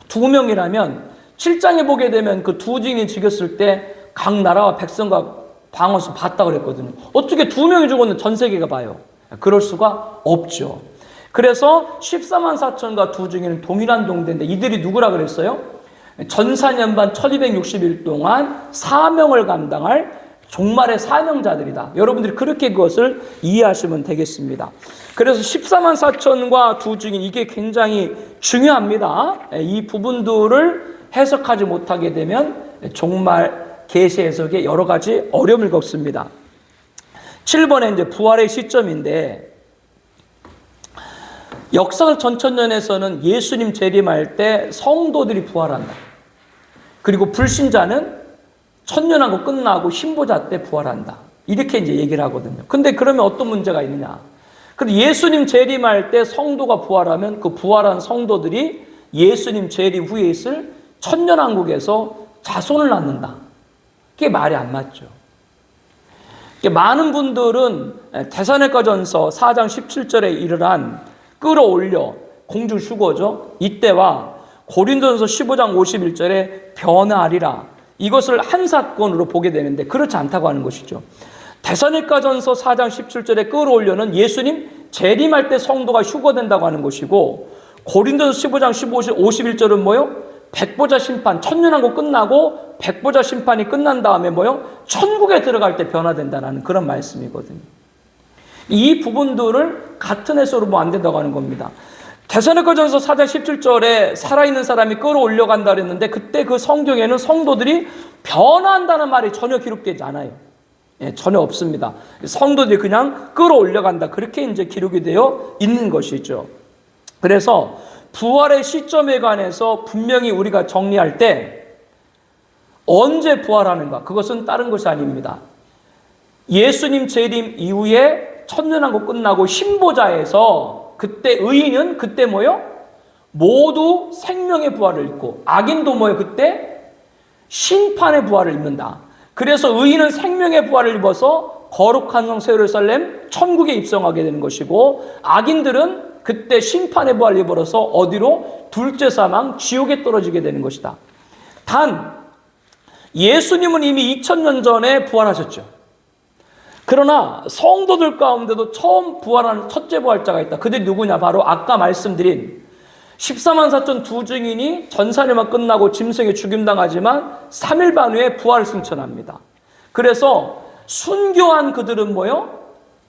2명이라면 7장에 보게 되면 그 두 증인이 죽였을 때 각 나라와 백성과 방언수 봤다 그랬거든요. 어떻게 2명이 죽었는데 전 세계가 봐요? 그럴 수가 없죠. 그래서 14만 4천과 두 증인은 동일한 동대인데, 이들이 누구라 그랬어요? 전사년반 1260일 동안 사명을 감당할 종말의 사명자들이다. 여러분들이 그렇게 그것을 이해하시면 되겠습니다. 그래서 14만 4천과 두 증인, 이게 굉장히 중요합니다. 이 부분들을 해석하지 못하게 되면 종말 계시 해석에 여러 가지 어려움을 겪습니다. 7번에 이제 부활의 시점인데, 역사적 전천년에서는 예수님 재림할 때 성도들이 부활한다. 그리고 불신자는 천년하고 끝나고 흰보자 때 부활한다. 이렇게 이제 얘기를 하거든요. 근데 그러면 어떤 문제가 있느냐? 근데 예수님 재림할 때 성도가 부활하면 그 부활한 성도들이 예수님 재림 후에 있을 천년왕국에서 자손을 낳는다. 그게 말이 안 맞죠. 많은 분들은 데살로니가전서 4장 17절에 이르란 끌어올려 공중 휴거죠. 이때와 고린도전서 15장 51절에 변화하리라, 이것을 한 사건으로 보게 되는데 그렇지 않다고 하는 것이죠. 데살로니가전서 4장 17절에 끌어올려는 예수님 재림할 때 성도가 휴거된다고 하는 것이고, 고린도전서 15장 51절은 백보자 심판, 천년왕국 끝나고 백보자 심판이 끝난 다음에 천국에 들어갈 때 변화된다는 그런 말씀이거든요. 이 부분들을 같은 해석으로 보면 안 된다고 하는 겁니다. 데살로니가전서 4장 17절에 살아있는 사람이 끌어올려간다 그랬는데, 그때 그 성경에는 성도들이 변화한다는 말이 전혀 기록되지 않아요. 전혀 없습니다. 성도들이 그냥 끌어올려간다, 그렇게 이제 기록이 되어 있는 것이죠. 그래서 부활의 시점에 관해서 분명히 우리가 정리할 때 언제 부활하는가, 그것은 다른 것이 아닙니다. 예수님 재림 이후에 천년왕국 끝나고 흰보자에서 그때 의인은 그때 모두 생명의 부활을 입고, 악인도 그때 심판의 부활을 입는다. 그래서 의인은 생명의 부활을 입어서 거룩한 성 새 예루살렘 천국에 입성하게 되는 것이고, 악인들은 그때 심판의 부활을 입어서 어디로? 둘째 사망 지옥에 떨어지게 되는 것이다. 단 예수님은 이미 2000년 전에 부활하셨죠. 그러나 성도들 가운데도 처음 부활하는 첫째 부활자가 있다. 그들이 누구냐? 바로 아까 말씀드린 14만 4천 두 증인이 전사례만 끝나고 짐승에 죽임당하지만 3일 반 후에 부활을 승천합니다. 그래서 순교한 그들은 뭐요?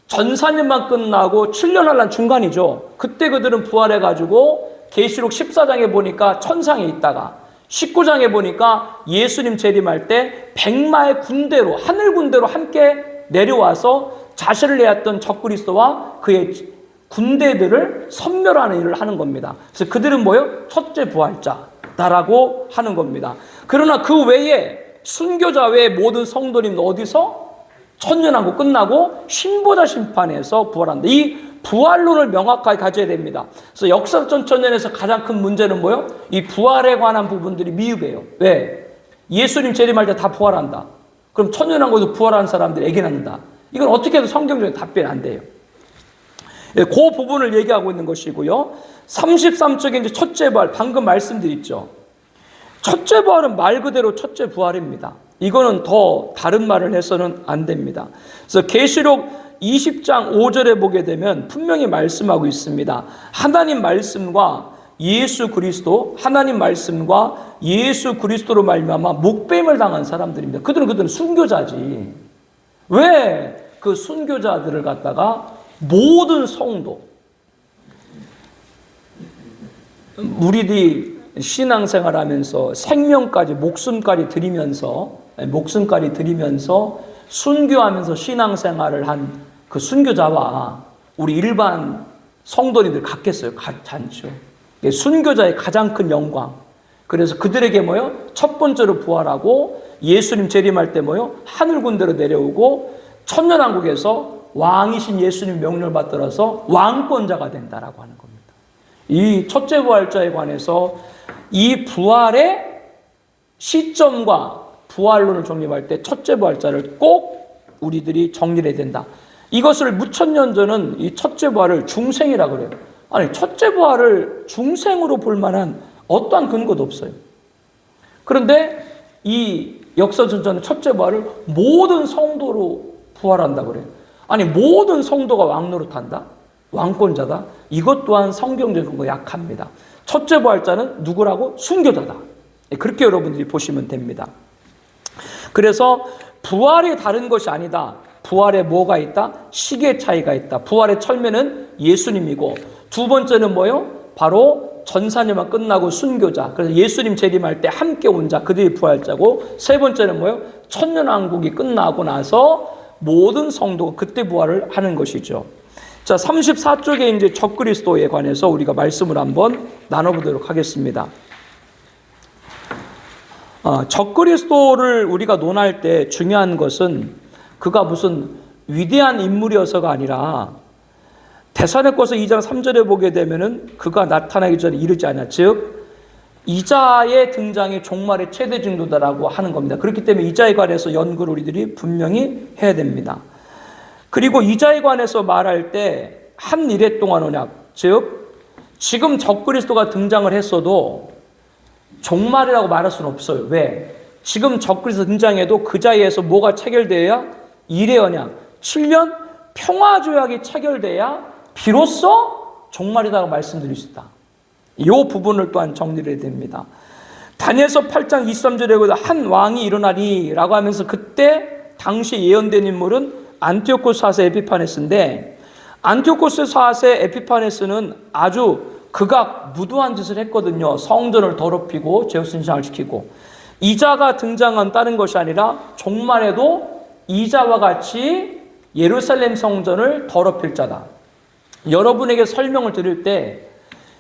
전사님만 끝나고 7년 한란 중간이죠. 그때 그들은 부활해가지고 계시록 14장에 보니까 천상에 있다가 19장에 보니까 예수님 재림할 때 백마의 군대로, 하늘 군대로 함께 내려와서 자신을 내었던 적그리스도와 그의 군대들을 섬멸하는 일을 하는 겁니다. 그래서 그들은 뭐예요? 첫째 부활자다라고 하는 겁니다. 그러나 그 외에 순교자 외에 모든 성도님도 어디서? 천년왕국 끝나고 신보자 심판에서 부활한다. 이 부활론을 명확하게 가져야 됩니다. 그래서 역사 전천년에서 가장 큰 문제는 뭐예요? 이 부활에 관한 부분들이 미흡해요. 왜? 예수님 재림할 때 다 부활한다. 그럼 천년왕국에서 부활한 사람들이 애기 낳는다. 이건 어떻게 해도 성경적인 답변이 안 돼요. 그 부분을 얘기하고 있는 것이고요. 33쪽에 이제 첫째 부활, 방금 말씀드렸죠. 첫째 부활은 말 그대로 첫째 부활입니다. 이거는 더 다른 말을 해서는 안 됩니다. 그래서 계시록 20장 5절에 보게 되면 분명히 말씀하고 있습니다. 하나님 말씀과 예수 그리스도, 하나님 말씀과 예수 그리스도로 말미암아 목뱀을 당한 사람들입니다. 그들은 순교자지. 왜 그 순교자들을 갖다가 모든 성도, 우리들이 신앙생활하면서 생명까지 목숨까지 드리면서 순교하면서 신앙생활을 한 그 순교자와 우리 일반 성도님들 같겠어요? 같지 않죠. 순교자의 가장 큰 영광. 그래서 그들에게 뭐요? 첫 번째로 부활하고 예수님 재림할 때 뭐요? 하늘 군대로 내려오고 천년왕국에서 왕이신 예수님 명령을 받들어서 왕권자가 된다라고 하는 겁니다. 이 첫째 부활자에 관해서 이 부활의 시점과 부활론을 정립할 때 첫째 부활자를 꼭 우리들이 정리를 해야 된다. 이것을 무천년 전은 이 첫째 부활을 중생이라고 그래요. 아니, 첫째 부활을 중생으로 볼 만한 어떠한 근거도 없어요. 그런데 이 역사 전체는 첫째 부활을 모든 성도로 부활한다고 그래요. 아니, 모든 성도가 왕노릇한다? 왕권자다? 이것 또한 성경적인 근거 약합니다. 첫째 부활자는 누구라고? 순교자다. 그렇게 여러분들이 보시면 됩니다. 그래서 부활이 다른 것이 아니다. 부활에 뭐가 있다? 시기의 차이가 있다. 부활의 철면은 예수님이고, 두 번째는 뭐요? 바로 전사님만 끝나고 순교자. 그래서 예수님 재림할 때 함께 온 자, 그들이 부활자고, 세 번째는 뭐요? 천년왕국이 끝나고 나서 모든 성도가 그때 부활을 하는 것이죠. 자, 34쪽에 이제 적그리스도에 관해서 우리가 말씀을 한번 나눠보도록 하겠습니다. 적그리스도를 우리가 논할 때 중요한 것은 그가 무슨 위대한 인물이어서가 아니라 데살로니가서 2장 3절에 보게 되면은 그가 나타나기 전에 이르지 않냐. 즉 이자의 등장이 종말의 최대 징조다라고 하는 겁니다. 그렇기 때문에 이자에 관해서 연구를 우리들이 분명히 해야 됩니다. 그리고 이자에 관해서 말할 때 한 일해 동안 언약, 즉 지금 적그리스도가 등장을 했어도 종말이라고 말할 수는 없어요. 왜? 지금 적그리스도 등장해도 그 자리에서 뭐가 체결되어야? 일의 언약, 7년 평화조약이 체결돼야 비로소 종말이라고 말씀드릴 수 있다. 이 부분을 또한 정리를 해야 됩니다. 다니엘서 8장 23절에 한 왕이 일어나리 라고 하면서 그때 당시 예언된 인물은 안티오코스 4세 에피파네스인데, 안티오코스 4세 에피파네스는 아주 극악 무도한 짓을 했거든요. 성전을 더럽히고 제우스신상을 지키고. 이자가 등장한 다른 것이 아니라 종말에도 이자와 같이 예루살렘 성전을 더럽힐 자다. 여러분에게 설명을 드릴 때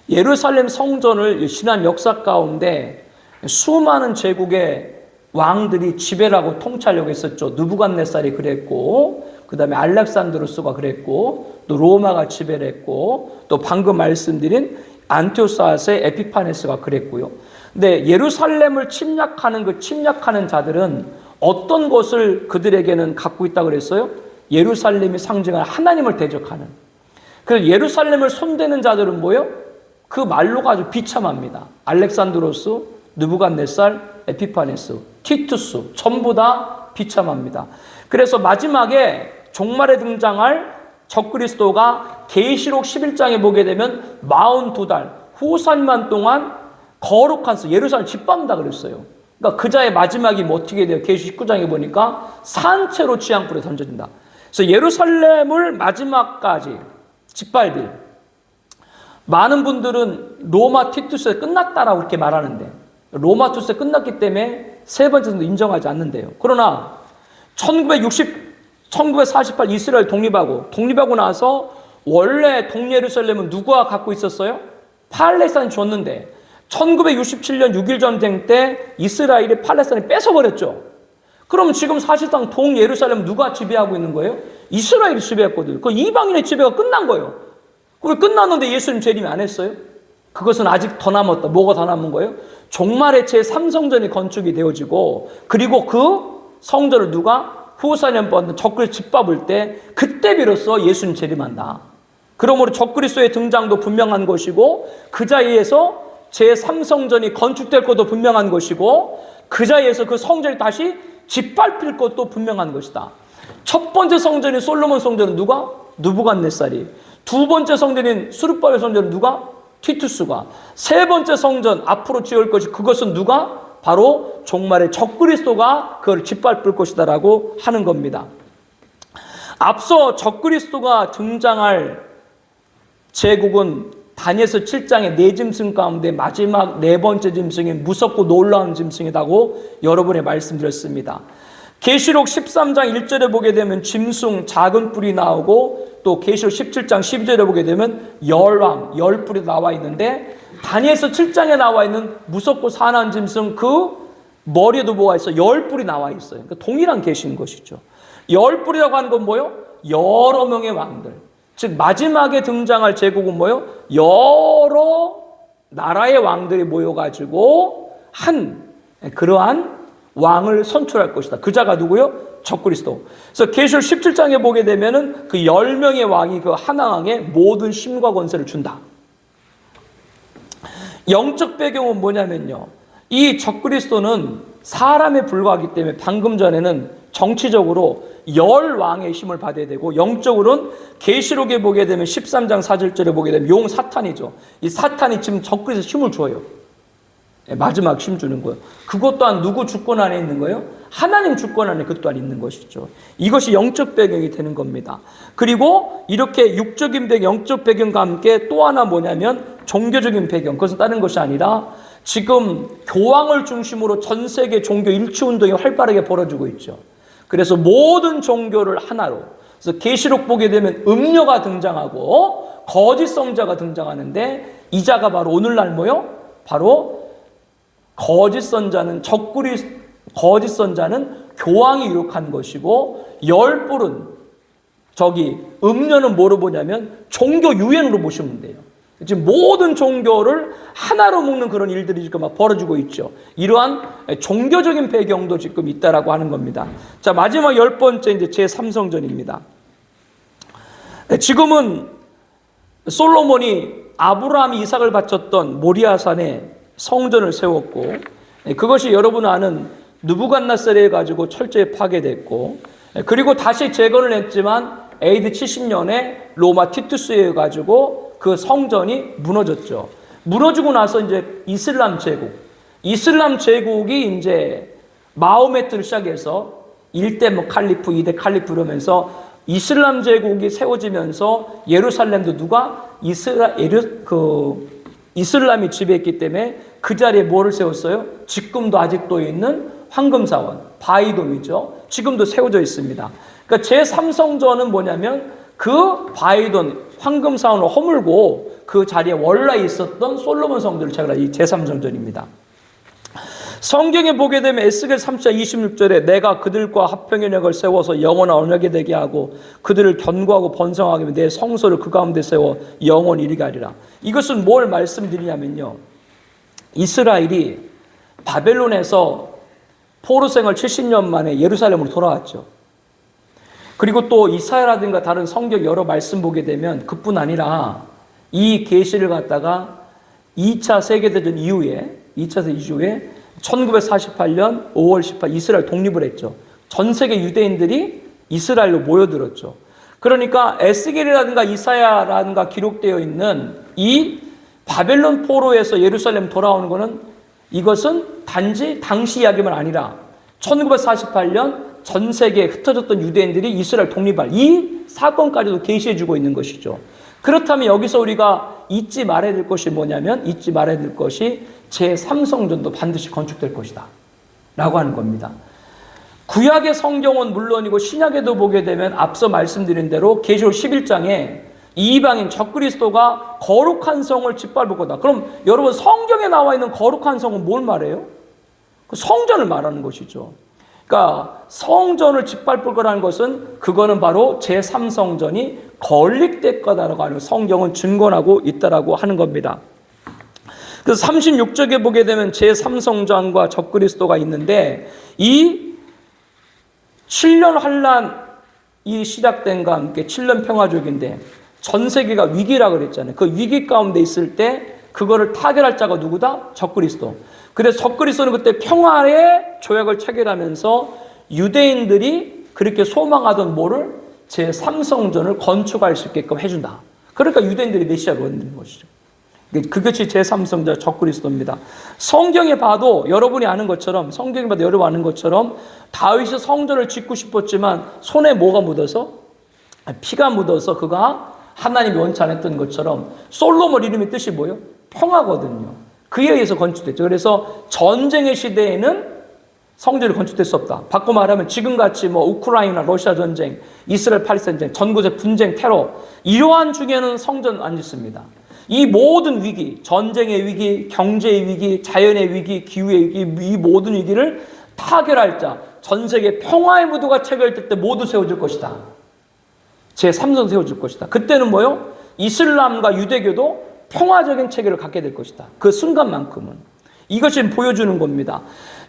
예루살렘 성전을 신한 역사 가운데 수많은 제국의 왕들이 지배를 하고 통치하려고 했었죠. 느부갓네살이 그랬고, 그 다음에 알렉산드로스가 그랬고, 또 로마가 지배를 했고, 또 방금 말씀드린 안티오사스의 에피파네스가 그랬고요. 근데 예루살렘을 침략하는 자들은 어떤 것을 그들에게는 갖고 있다고 그랬어요? 예루살렘이 상징하는 하나님을 대적하는. 그래서 예루살렘을 손대는 자들은 뭐예요? 그 말로가 아주 비참합니다. 알렉산드로스, 느부갓네살, 에피파네스, 티투스 전부 다 비참합니다. 그래서 마지막에 종말에 등장할 적그리스도가 계시록 11장에 보게 되면 42달 후산만 동안 거룩한 성 예루살렘 짓밟는다 그랬어요. 그러니까 그자의 마지막이 뭐 어떻게 돼요? 계시 19장에 보니까 산채로 지향불에 던져진다. 그래서 예루살렘을 마지막까지 짓밟을, 많은 분들은 로마 티투스에 끝났다라고 그렇게 말하는데 로마 티투스에 끝났기 때문에 세 번째도 인정하지 않는데요. 그러나 1948 이스라엘 독립하고 나서 원래 동예루살렘은 누가 갖고 있었어요? 팔레스타인 줬는데 1967년 6.1 전쟁 때 이스라엘이 팔레스타인을 뺏어버렸죠. 그럼 지금 사실상 동예루살렘 누가 지배하고 있는 거예요? 이스라엘이 지배했거든요. 그 이방인의 지배가 끝난 거예요. 그리고 끝났는데 예수님 재림 안 했어요? 그것은 아직 더 남았다. 뭐가 더 남은 거예요? 종말의 제3성전이 건축이 되어지고, 그리고 그 성전을 누가 후사년 번 적그리스도 짓밟을 때 그때 비로소 예수님 재림한다. 그러므로 적그리스도의 등장도 분명한 것이고 그 자리에서 제3성전이 건축될 것도 분명한 것이고 그 자리에서 그 성전이 다시 짓밟힐 것도 분명한 것이다. 첫 번째 성전인 솔로몬 성전은 누가? 느부갓네살이. 두 번째 성전인 수르바벨 성전은 누가? 티투스가. 세 번째 성전 앞으로 지을 것이 그것은 누가? 바로 종말의 적그리스도가 그걸 짓밟을 것이다라고 하는 겁니다. 앞서 적그리스도가 등장할 제국은 다니엘서 7장의 네 짐승 가운데 마지막 네 번째 짐승인 무섭고 놀라운 짐승이라고 여러분에 말씀드렸습니다. 계시록 13장 1절에 보게 되면 짐승 작은 뿔이 나오고 또 계시록 17장 12절에 보게 되면 열왕, 열뿔이 나와 있는데 다니엘서 7장에 나와 있는 무섭고 사나운 짐승 그 머리에도 뭐가 있어요? 열뿔이 나와 있어요. 그러니까 동일한 계시인 것이죠. 열뿔이라고 하는 건 뭐예요? 여러 명의 왕들. 즉 마지막에 등장할 제국은 뭐예요? 여러 나라의 왕들이 모여가지고 한 그러한 왕을 선출할 것이다. 그자가 누구요? 적그리스도. 그래서 계시록 17장에 보게 되면은 그 10명의 왕이 그 하나 왕에 모든 힘과 권세를 준다. 영적 배경은 뭐냐면요. 이 적그리스도는 사람에 불과하기 때문에 방금 전에는 정치적으로 열 왕의 힘을 받아야 되고 영적으로는 계시록에 보게 되면 13장 4절에 보게 되면 용 사탄이죠. 이 사탄이 지금 적그리스도 힘을 줘요. 마지막 힘 주는 거예요. 그것 또한 누구 주권 안에 있는 거예요? 하나님 주권 안에 그것 또한 있는 것이죠. 이것이 영적 배경이 되는 겁니다. 그리고 이렇게 육적인 배경, 영적 배경과 함께 또 하나 뭐냐면 종교적인 배경. 그것은 다른 것이 아니라 지금 교황을 중심으로 전 세계 종교 일치 운동이 활발하게 벌어지고 있죠. 그래서 모든 종교를 하나로. 그래서 계시록 보게 되면 음녀가 등장하고 거짓 성자가 등장하는데 이자가 바로 오늘날 뭐요? 바로 거짓 선자는 거짓 선자는 교황이 유력한 것이고 열불은 음녀는 뭐로 보냐면 종교 유행으로 보시면 돼요. 지금 모든 종교를 하나로 묶는 그런 일들이 지금 막 벌어지고 있죠. 이러한 종교적인 배경도 지금 있다라고 하는 겁니다. 자, 마지막 10번째 이제 제3성전입니다. 지금은 솔로몬이 아브라함이 이삭을 바쳤던 모리아산에 성전을 세웠고 그것이 여러분 아는 느부갓네살에 가지고 철저히 파괴됐고 그리고 다시 재건을 했지만 AD 70년에 로마 티투스에 가지고 그 성전이 무너졌죠. 무너지고 나서 이제 이슬람 제국이 이제 마호메트를 시작해서 1대 칼리프, 2대 칼리프 이러면서 이슬람 제국이 세워지면서 예루살렘도 누가 이슬람이 지배했기 때문에 그 자리에 뭐를 세웠어요? 지금도 아직도 있는 황금사원, 바이돔이죠. 지금도 세워져 있습니다. 그러니까 제3성전은 뭐냐면 그 바이돔, 황금사원을 허물고 그 자리에 원래 있었던 솔로몬 성전을 차지한 이 제3성전입니다. 성경에 보게 되면 에스겔 3장 26절에 내가 그들과 합평의 언약을 세워서 영원한 언약이 되게 하고 그들을 견고하고 번성하게 하며 내 성소를 그 가운데 세워 영원히 이르게 하리라. 이것은 뭘 말씀드리냐면요. 이스라엘이 바벨론에서 포로 생활 70년 만에 예루살렘으로 돌아왔죠. 그리고 또 이사야라든가 다른 성경 여러 말씀 보게 되면 그뿐 아니라 이 계시를 갖다가 2차 세계대전 이후에 1948년 5월 18일 이스라엘 독립을 했죠. 전 세계 유대인들이 이스라엘로 모여들었죠. 그러니까 에스겔이라든가 이사야라든가 기록되어 있는 이 바벨론 포로에서 예루살렘 돌아오는 것은 이것은 단지 당시 이야기만 아니라 1948년 전 세계에 흩어졌던 유대인들이 이스라엘 독립할 이 사건까지도 계시해 주고 있는 것이죠. 그렇다면 여기서 우리가 잊지 말아야 될 것이 뭐냐면, 잊지 말아야 될 것이 제3성전도 반드시 건축될 것이다 라고 하는 겁니다. 구약의 성경은 물론이고 신약에도 보게 되면 앞서 말씀드린 대로 계시록 11장에 이방인 적그리스도가 거룩한 성을 짓밟을 거다. 그럼 여러분, 성경에 나와 있는 거룩한 성은 뭘 말해요? 성전을 말하는 것이죠. 그러니까 성전을 짓밟을 거라는 것은 그거는 바로 제3성전이 건립될 거다라고 하는 성경은 증거하고 있다라고 하는 겁니다. 그래서 36절에 보게 되면 제3성전과 적그리스도가 있는데, 이 7년 환란이 시작된과 함께 7년 평화족인데 전 세계가 위기라 그랬잖아요. 그 위기 가운데 있을 때 그거를 타결할 자가 누구다? 적그리스도. 그래서 적그리스도는 그때 평화의 조약을 체결하면서 유대인들이 그렇게 소망하던 뭐를? 제3성전을 건축할 수 있게끔 해준다. 그러니까 유대인들이 메시아를 얻는 것이죠. 그것이 제3성전 적그리스도입니다. 성경에 봐도 여러분이 아는 것처럼, 성경에 봐도 여러분 아는 것처럼 다윗이 성전을 짓고 싶었지만 손에 뭐가 묻어서? 피가 묻어서 그가 하나님이 원치 않았던 것처럼 솔로몬 이름의 뜻이 뭐예요? 평화거든요. 그에 의해서 건축됐죠. 그래서 전쟁의 시대에는 성전이 건축될 수 없다. 바꿔 말하면 지금같이 뭐 우크라이나 러시아 전쟁, 이스라엘 팔레스타인 전쟁, 전국의 분쟁, 테러 이러한 중에는 성전 안 짓습니다. 이 모든 위기, 전쟁의 위기, 경제의 위기, 자연의 위기, 기후의 위기, 이 모든 위기를 타결할 자, 전 세계 평화의 무도가 체결될 때 모두 세워질 것이다. 제3성 세워질 것이다. 그때는 뭐요? 이슬람과 유대교도 평화적인 체계를 갖게 될 것이다. 그 순간만큼은. 이것이 보여주는 겁니다.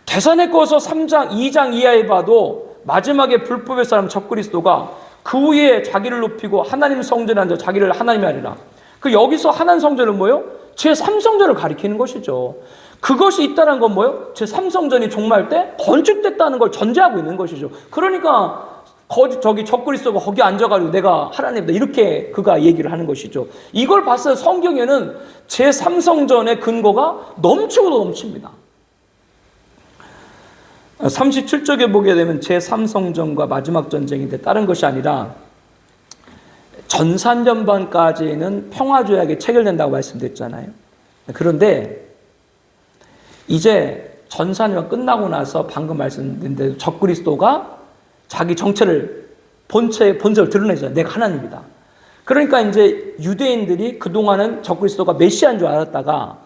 데살로니가서 3장, 2장 이하에 봐도 마지막에 불법의 사람 적그리스도가 그 후에 자기를 높이고 하나님 성전에 앉아 자기를 하나님이 하리라. 그 여기서 하나님 성전은 뭐예요? 제3성전을 가리키는 것이죠. 그것이 있다는 건 뭐예요? 제3성전이 종말 때 건축됐다는 걸 전제하고 있는 것이죠. 그러니까 저기 적그리스도가 거기 앉아가지고 내가 하나님이다 이렇게 그가 얘기를 하는 것이죠. 이걸 봤을 때 성경에는 제3성전의 근거가 넘치고 넘칩니다. 37쪽에 보게 되면 제3성전과 마지막 전쟁인데 다른 것이 아니라 전산전반까지는 평화조약이 체결된다고 말씀드렸잖아요. 그런데 이제 전산전 끝나고 나서 방금 말씀드린 대로 적그리스도가 자기 정체를 본색을 드러내잖아요. 내가 하나님이다. 그러니까 이제 유대인들이 그동안은 적그리스도가 메시아인 줄 알았다가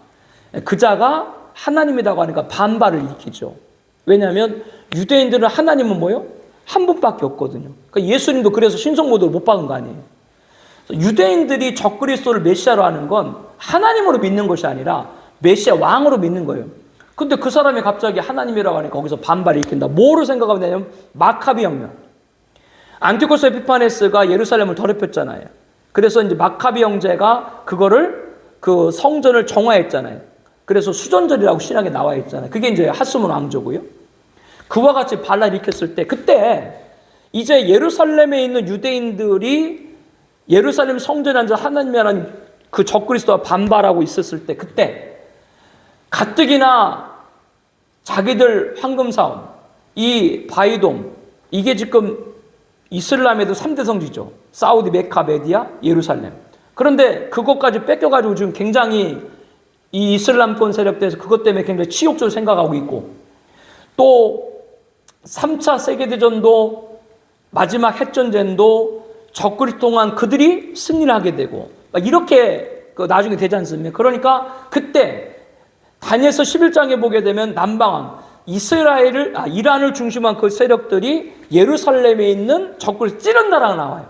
그자가 하나님이라고 하니까 반발을 일으키죠. 왜냐하면 유대인들은 하나님은 뭐예요? 한 분밖에 없거든요. 그러니까 예수님도 그래서 신성모독을 못 박은 거 아니에요. 유대인들이 적그리스도를 메시아로 하는 건 하나님으로 믿는 것이 아니라 메시아 왕으로 믿는 거예요. 근데 그 사람이 갑자기 하나님이라고 하니까 거기서 반발을 일으킨다. 뭐로 생각하면 되냐면 마카비 혁명. 안티오코스 에피파네스가 예루살렘을 더럽혔잖아요. 그래서 이제 마카비 형제가 그거를 그 성전을 정화했잖아요. 그래서 수전절이라고 신약에 나와 있잖아요. 그게 이제 하스몬 왕조고요. 그와 같이 반란을 일으켰을 때 그때 이제 예루살렘에 있는 유대인들이 예루살렘 성전에 앉아 하나님이라는 그 적그리스도와 반발하고 있었을 때 그때 가뜩이나 자기들 황금사원, 이 바이돔, 이게 지금 이슬람에도 3대 성지죠. 사우디, 메카, 메디아, 예루살렘. 그런데 그것까지 뺏겨가지고 지금 굉장히 이 이슬람권 세력들에서 그것 때문에 굉장히 치욕적으로 생각하고 있고 또 3차 세계대전도 마지막 핵전쟁도 적그리스도 동안 그들이 승리를 하게 되고 이렇게 나중에 되지 않습니까? 그러니까 그때 다니엘서 11장에 보게 되면 남방왕 이란을 중심한 그 세력들이 예루살렘에 있는 적그리스도 찌른다라고 나와요.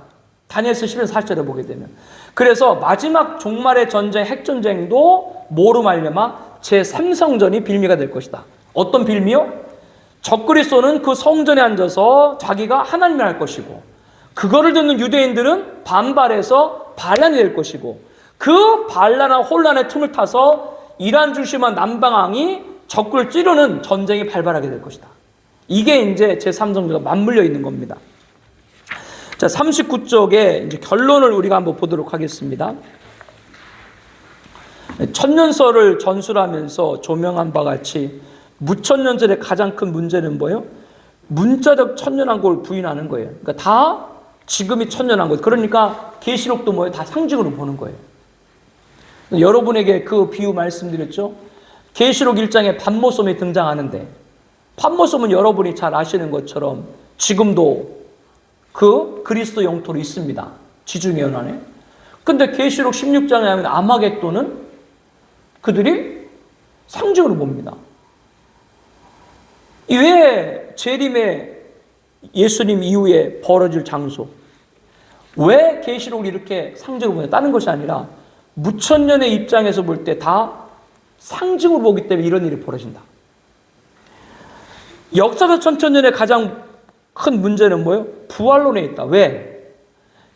다니엘서 11장 4절에 보게 되면. 그래서 마지막 종말의 전쟁, 핵전쟁도 뭐로 말미암아 제3성전이 빌미가 될 것이다. 어떤 빌미요? 적그리스도는 그 성전에 앉아서 자기가 하나님을 할 것이고 그거를 듣는 유대인들은 반발해서 반란이 될 것이고 그 반란과 혼란의 틈을 타서 이란 중심한 남방왕이 적을 찌르는 전쟁이 발발하게 될 것이다. 이게 이제 제3성전과 맞물려 있는 겁니다. 자, 39쪽에 이제 결론을 우리가 한번 보도록 하겠습니다. 천년설을 전술하면서 조명한 바 같이 무천년설의 가장 큰 문제는 뭐예요? 문자적 천년왕국을 부인하는 거예요. 그러니까 다 지금이 천년왕국. 그러니까 계시록도 뭐예요? 다 상징으로 보는 거예요. 여러분에게 그 비유 말씀드렸죠? 계시록 1장에 반모섬이 등장하는데 반모섬은 여러분이 잘 아시는 것처럼 지금도 그 그리스도 영토로 있습니다. 지중해 연안에. 근데 계시록 16장에 하면 아마겟돈은 그들이 상징으로 봅니다. 왜 재림의 예수님 이후에 벌어질 장소, 왜 계시록을 이렇게 상징으로 보냐? 다른 것이 아니라 무천년의 입장에서 볼 때 다 상징으로 보기 때문에 이런 일이 벌어진다. 역사적 천천년의 가장 큰 문제는 뭐예요? 부활론에 있다. 왜?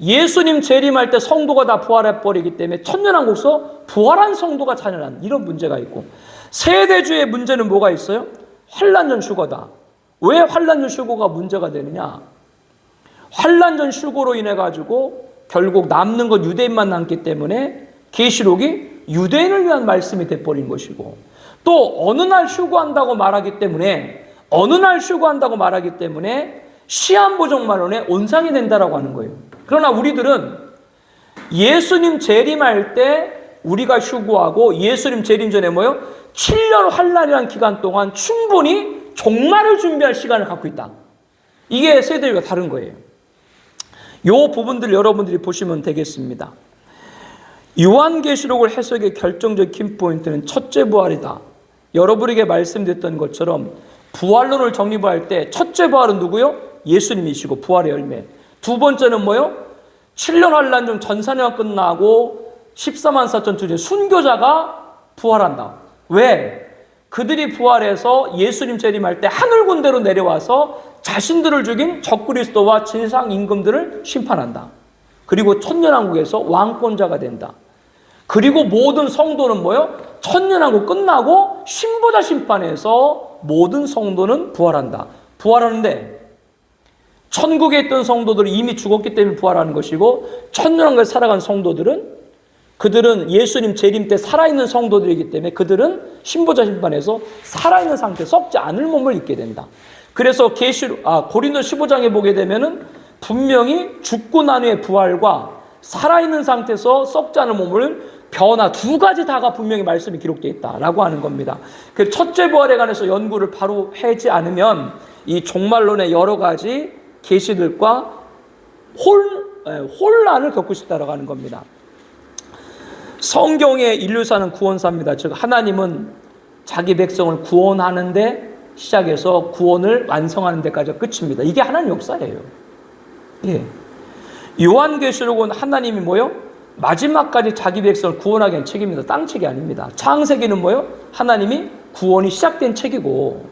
예수님 재림할 때 성도가 다 부활해버리기 때문에 천년왕국서 부활한 성도가 찬양하는 이런 문제가 있고, 세대주의 문제는 뭐가 있어요? 환란전 휴거다. 왜 환란전 휴거가 문제가 되느냐? 환란전 휴거로 인해 가지고 결국 남는 건 유대인만 남기 때문에 계시록이 유대인을 위한 말씀이 돼버린 것이고, 또 어느 날 휴거한다고 말하기 때문에 시한부정만론의 온상이 된다라고 하는 거예요. 그러나 우리들은 예수님 재림할 때 우리가 휴거하고 예수님 재림 전에 뭐예요? 7년 환란이라는 기간 동안 충분히 종말을 준비할 시간을 갖고 있다. 이게 세대가 다른 거예요. 이 부분들 여러분들이 보시면 되겠습니다. 요한계시록을 해석의 결정적 키포인트는 첫째 부활이다. 여러분에게 말씀드렸던 것처럼 부활론을 정립할 때 첫째 부활은 누구요? 예수님이시고 부활의 열매. 두 번째는 뭐요? 7년 환란 중 전사년이 끝나고 14만 4천 투제 순교자가 부활한다. 왜? 그들이 부활해서 예수님 재림할 때 하늘 군대로 내려와서 자신들을 죽인 적그리스도와 진상 임금들을 심판한다. 그리고 천년왕국에서 왕권자가 된다. 그리고 모든 성도는 뭐요? 천년왕국 끝나고 신보자 심판에서 모든 성도는 부활한다. 부활하는데 천국에 있던 성도들은 이미 죽었기 때문에 부활하는 것이고, 천년왕국에 살아간 성도들은 그들은 예수님 재림 때 살아있는 성도들이기 때문에 그들은 신보자 심판에서 살아있는 상태, 썩지 않을 몸을 입게 된다. 그래서 고린도 15장에 보게 되면은 분명히 죽고 난 후의 부활과 살아있는 상태에서 썩지 않은 몸을 변화 두 가지 다가 분명히 말씀이 기록되어 있다라고 하는 겁니다. 그 첫째 부활에 관해서 연구를 바로 하지 않으면 이 종말론의 여러 가지 계시들과 혼란을 겪고 싶다라고 하는 겁니다. 성경의 인류사는 구원사입니다. 즉 하나님은 자기 백성을 구원하는데 시작해서 구원을 완성하는 데까지가 끝입니다. 이게 하나님 역사예요. 예. 요한계시록은 하나님이 뭐요? 마지막까지 자기 백성을 구원하기 위한 책입니다. 딴 책이 아닙니다. 창세기는 뭐요? 하나님이 구원이 시작된 책이고,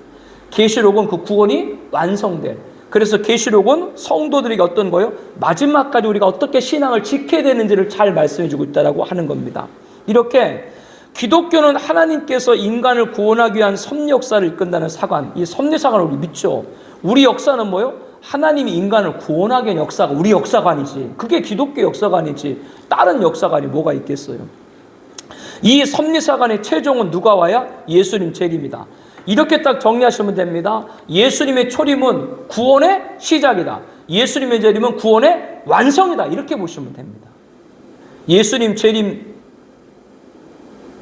계시록은 그 구원이 완성된. 그래서 계시록은 성도들에게 어떤 거요? 마지막까지 우리가 어떻게 신앙을 지켜야 되는지를 잘 말씀해주고 있다라고 하는 겁니다. 이렇게 기독교는 하나님께서 인간을 구원하기 위한 섭리 역사를 이끈다는 사관, 이 섭리 사관을 우리 믿죠. 우리 역사는 뭐요? 하나님이 인간을 구원하기 위한 역사가 우리 역사관이지. 그게 기독교 역사관이지. 다른 역사관이 뭐가 있겠어요? 이 섭리 사관의 최종은 누가 와야? 예수님 재림이다. 이렇게 딱 정리하시면 됩니다. 예수님의 초림은 구원의 시작이다. 예수님의 재림은 구원의 완성이다. 이렇게 보시면 됩니다. 예수님 재림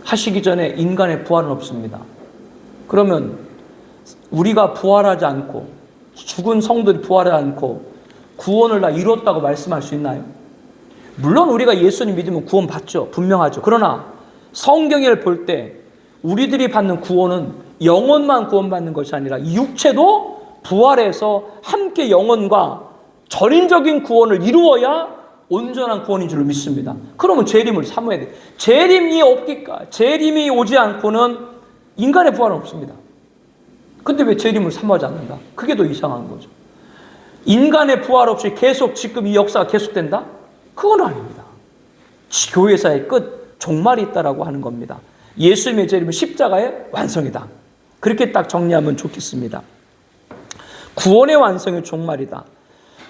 하시기 전에 인간의 부활은 없습니다. 그러면 우리가 부활하지 않고 죽은 성도들이 부활하지 않고 구원을 다 이뤘다고 말씀할 수 있나요? 물론 우리가 예수님 믿으면 구원 받죠. 분명하죠. 그러나 성경을 볼 때 우리들이 받는 구원은 영혼만 구원받는 것이 아니라 육체도 부활해서 함께 영혼과 전인적인 구원을 이루어야 온전한 구원인 줄로 믿습니다. 그러면 재림을 사모해야 돼. 재림이 오지 않고는 인간의 부활은 없습니다. 근데 왜 재림을 사모하지 않는다? 그게 더 이상한 거죠. 인간의 부활 없이 계속 지금 이 역사가 계속된다? 그건 아닙니다. 교회사의 끝, 종말이 있다라고 하는 겁니다. 예수님의 재림은 십자가의 완성이다. 그렇게 딱 정리하면 좋겠습니다. 구원의 완성이 종말이다.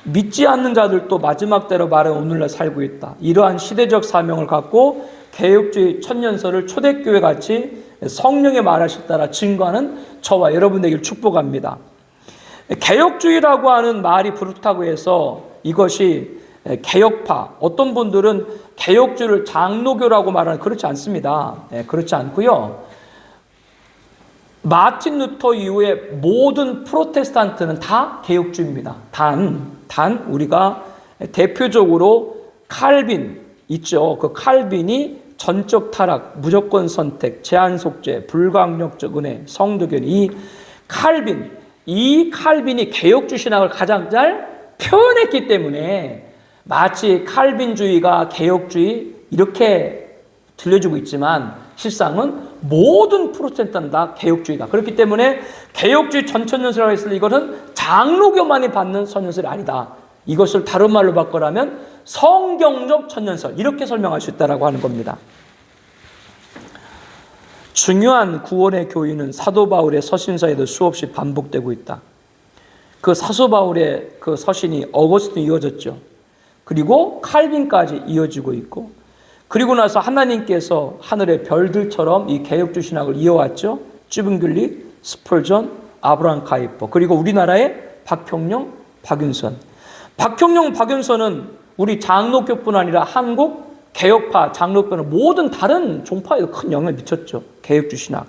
믿지 않는 자들도 마지막 때로 말해 오늘날 살고 있다. 이러한 시대적 사명을 갖고 개혁주의 천년설을 초대교회 같이 성령의 말하실 따라 증거하는 저와 여러분 되기를 축복합니다. 개혁주의라고 하는 말이 부르다고 해서 이것이 개혁파, 어떤 분들은 개혁주의를 장로교라고 말하는, 그렇지 않습니다. 그렇지 않고요. 마틴 루터 이후에 모든 프로테스탄트는 다 개혁주의입니다. 단 우리가 대표적으로 칼빈 있죠. 그 칼빈이 전적 타락, 무조건 선택, 제한 속죄, 불강력적 은혜, 성도견, 이 칼빈이 개혁주의 신학을 가장 잘 표현했기 때문에 마치 칼빈주의가 개혁주의 이렇게 들려주고 있지만 실상은 모든 프로테스탄트는 다 개혁주의다. 그렇기 때문에 개혁주의 전천년설이라고 했을 때 이것은 장로교만이 받는 천년설이 아니다. 이것을 다른 말로 바꾸라면 성경적 천년설, 이렇게 설명할 수 있다고 하는 겁니다. 중요한 구원의 교훈은 사도 바울의 서신서에도 수없이 반복되고 있다. 그 사도 바울의 그 서신이 어거스틴 이어졌죠. 그리고 칼빈까지 이어지고 있고, 그리고 나서 하나님께서 하늘의 별들처럼 이 개혁주의 신학을 이어왔죠. 쭈븐글리, 스펄전, 아브라함 카이퍼, 그리고 우리나라의 박형룡, 박윤선. 박형룡, 박윤선은 우리 장로교뿐 아니라 한국 개혁파, 장로교는 모든 다른 종파에도 큰 영향을 미쳤죠. 개혁주의 신학.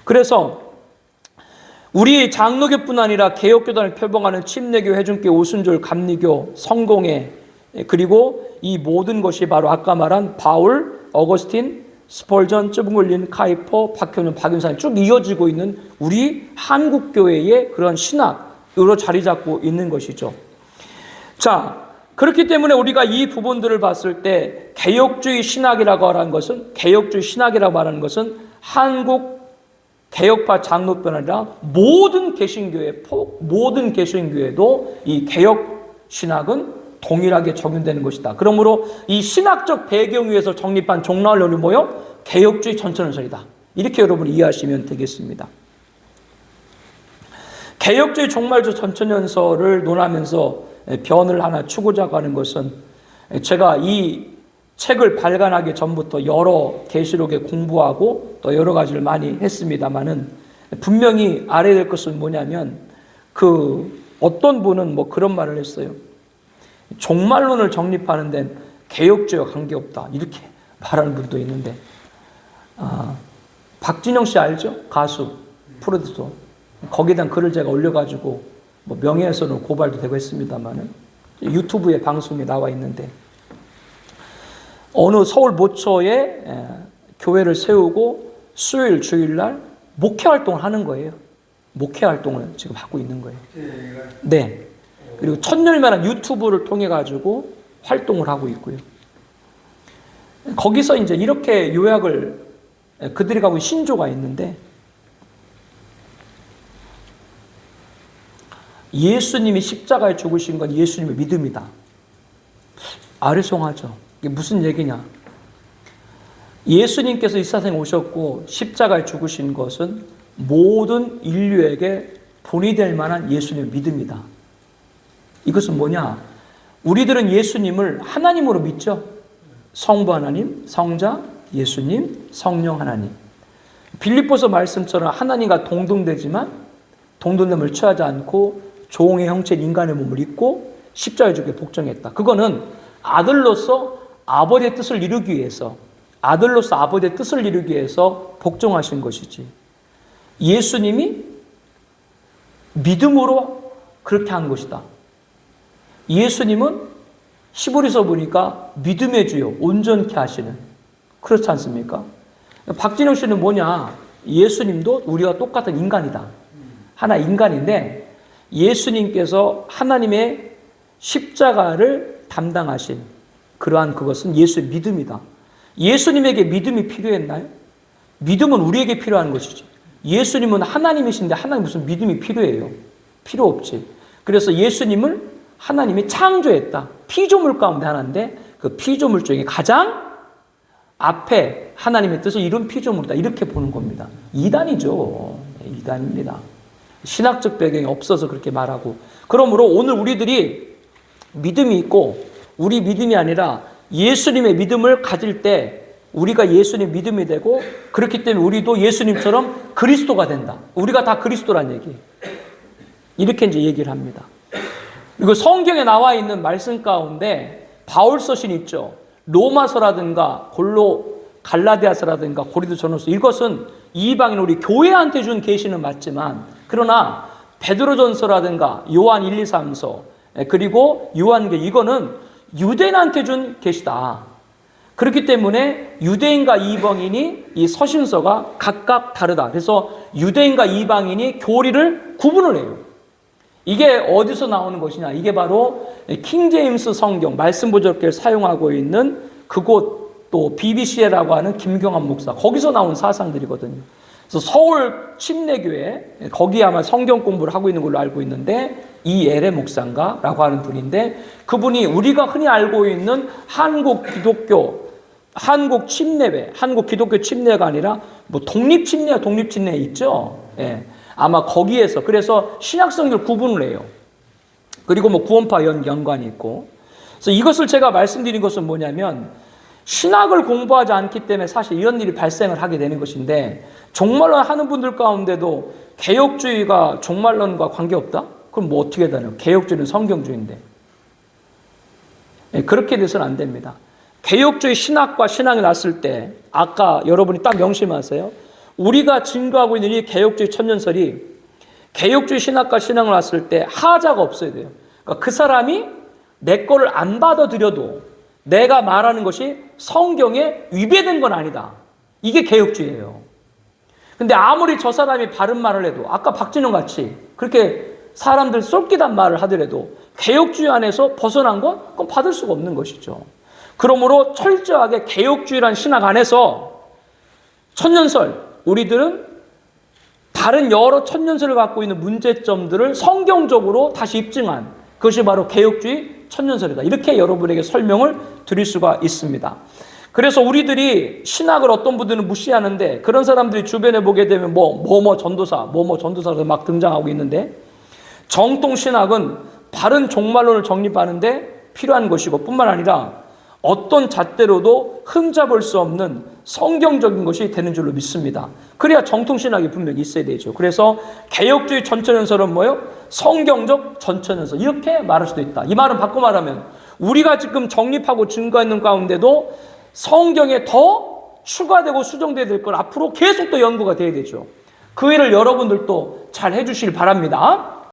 그래서 우리 장로교뿐 아니라 개혁교단을 표방하는 침례교, 회중교, 오순절, 감리교, 성공회, 그리고 이 모든 것이 바로 아까 말한 바울, 어거스틴, 스펄전, 쭈붕글린, 카이퍼, 박형룡, 박윤산이 쭉 이어지고 있는 우리 한국교회의 그런 신학으로 자리 잡고 있는 것이죠. 자, 그렇기 때문에 우리가 이 부분들을 봤을 때 개혁주의 신학이라고 말하는 것은 한국 개혁파 장로뿐 아니라 모든 개신교회도 이 개혁 신학은 동일하게 적용되는 것이다. 그러므로 이 신학적 배경 위에서 정립한 종말론이 뭐요? 개혁주의 전천년설이다. 이렇게 여러분이 이해하시면 되겠습니다. 개혁주의 종말적 전천년설을 논하면서 변을 하나 추구자고 하는 것은, 제가 이 책을 발간하기 전부터 여러 계시록에 공부하고 또 여러 가지를 많이 했습니다만은, 분명히 알아야 될 것은 뭐냐면, 어떤 분은 뭐 그런 말을 했어요. 종말론을 정립하는 데는 개혁주의와 관계없다, 이렇게 말하는 분도 있는데, 박진영 씨 알죠? 가수, 프로듀서. 거기에 대한 글을 제가 올려가지고 뭐 명예훼손으로 고발도 되고 했습니다만은, 유튜브에 방송에 나와 있는데, 어느 서울 모처에 교회를 세우고 수요일 주일날 목회 활동을 하는 거예요. 목회 활동을 지금 하고 있는 거예요. 네. 그리고 천년만한 유튜브를 통해 가지고 활동을 하고 있고요. 거기서 이제 이렇게 요약을, 그들이 가고 신조가 있는데, 예수님이 십자가에 죽으신 건 예수님의 믿음이다. 아리송하죠. 이게 무슨 얘기냐? 예수님께서 이 세상에 오셨고 십자가에 죽으신 것은 모든 인류에게 본이 될 만한 예수님의 믿음이다. 이것은 뭐냐? 우리들은 예수님을 하나님으로 믿죠. 성부 하나님, 성자, 예수님, 성령 하나님. 빌립보서 말씀처럼 하나님과 동등되지만 동등됨을 취하지 않고 종의 형체인 인간의 몸을 입고 십자가에 죽게 복종했다. 그거는 아들로서 아버지의 뜻을 이루기 위해서, 복종하신 것이지. 예수님이 믿음으로 그렇게 한 것이다. 예수님은 히브리서 보니까 믿음의 주요, 온전케 하시는, 그렇지 않습니까? 박진영 씨는 뭐냐? 예수님도 우리와 똑같은 인간이다. 하나 인간인데 예수님께서 하나님의 십자가를 담당하신 그러한 그것은 예수의 믿음이다. 예수님에게 믿음이 필요했나요? 믿음은 우리에게 필요한 것이지. 예수님은 하나님이신데 하나님 무슨 믿음이 필요해요? 필요 없지. 그래서 예수님을 하나님이 창조했다. 피조물 가운데 하나인데 그 피조물 중에 가장 앞에 하나님의 뜻을 이룬 피조물이다. 이렇게 보는 겁니다. 이단이죠. 이단입니다. 신학적 배경이 없어서 그렇게 말하고. 그러므로 오늘 우리들이 믿음이 있고 우리 믿음이 아니라 예수님의 믿음을 가질 때 우리가 예수님 믿음이 되고 그렇기 때문에 우리도 예수님처럼 그리스도가 된다. 우리가 다 그리스도란 얘기. 이렇게 이제 얘기를 합니다. 그리고 성경에 나와 있는 말씀 가운데 바울 서신 있죠. 로마서라든가 갈라디아서라든가 고린도전서 이것은 이방인 우리 교회한테 준 계시는 맞지만 그러나 베드로전서라든가 요한 1, 2, 3서 그리고 요한계 이거는 유대인한테 준 계시다. 그렇기 때문에 유대인과 이방인이 이 서신서가 각각 다르다. 그래서 유대인과 이방인이 교리를 구분을 해요. 이게 어디서 나오는 것이냐? 이게 바로 킹제임스 성경 말씀 보존기를 사용하고 있는 그곳 또 BBC라고 하는 김경환 목사 거기서 나온 사상들이거든요. 그래서 서울 침례교회 거기 아마 성경 공부를 하고 있는 걸로 알고 있는데 이엘의 목사인가라고 하는 분인데 그분이 우리가 흔히 알고 있는 한국 침례회, 한국 기독교 침례가 아니라 뭐 독립침례 있죠. 예. 아마 거기에서 그래서 신약성경을 구분을 해요. 그리고 뭐 구원파 연관이 있고. 그래서 이것을 제가 말씀드린 것은 뭐냐면 신학을 공부하지 않기 때문에 사실 이런 일이 발생을 하게 되는 것인데 종말론 하는 분들 가운데도 개혁주의가 종말론과 관계없다? 그럼 뭐 어떻게 되나요? 개혁주의는 성경주의인데. 네, 그렇게 돼서는 안 됩니다. 개혁주의 신학과 신앙이 났을 때 아까 여러분이 딱 명심하세요. 우리가 증거하고 있는 이 개혁주의 천년설이 개혁주의 신학과 신앙을 났을 때 하자가 없어야 돼요. 그러니까 그 사람이 내 거를 안 받아들여도 내가 말하는 것이 성경에 위배된 건 아니다. 이게 개혁주의예요. 근데 아무리 저 사람이 바른 말을 해도 아까 박진영 같이 그렇게 사람들 쏠기단 말을 하더라도 개혁주의 안에서 벗어난 건 그건 받을 수가 없는 것이죠. 그러므로 철저하게 개혁주의란 신학 안에서 천년설 우리들은 다른 여러 천년설을 갖고 있는 문제점들을 성경적으로 다시 입증한 그것이 바로 개혁주의 천년설이다. 이렇게 여러분에게 설명을 드릴 수가 있습니다. 그래서 우리들이 신학을 어떤 분들은 무시하는데 그런 사람들이 주변에 보게 되면 뭐뭐 전도사가 막 등장하고 있는데 정통신학은 바른 종말론을 정립하는데 필요한 것이고 뿐만 아니라 어떤 잣대로도 흠잡을 수 없는 성경적인 것이 되는 줄로 믿습니다. 그래야 정통신학이 분명히 있어야 되죠. 그래서 개혁주의 전천연설은 뭐예요? 성경적 전천연설 이렇게 말할 수도 있다. 이 말은 바꿔 말하면 우리가 지금 정립하고 증거하는 가운데도 성경에 더 추가되고 수정돼야 될 걸 앞으로 계속 또 연구가 돼야 되죠. 그 일을 여러분들도 잘 해주시길 바랍니다.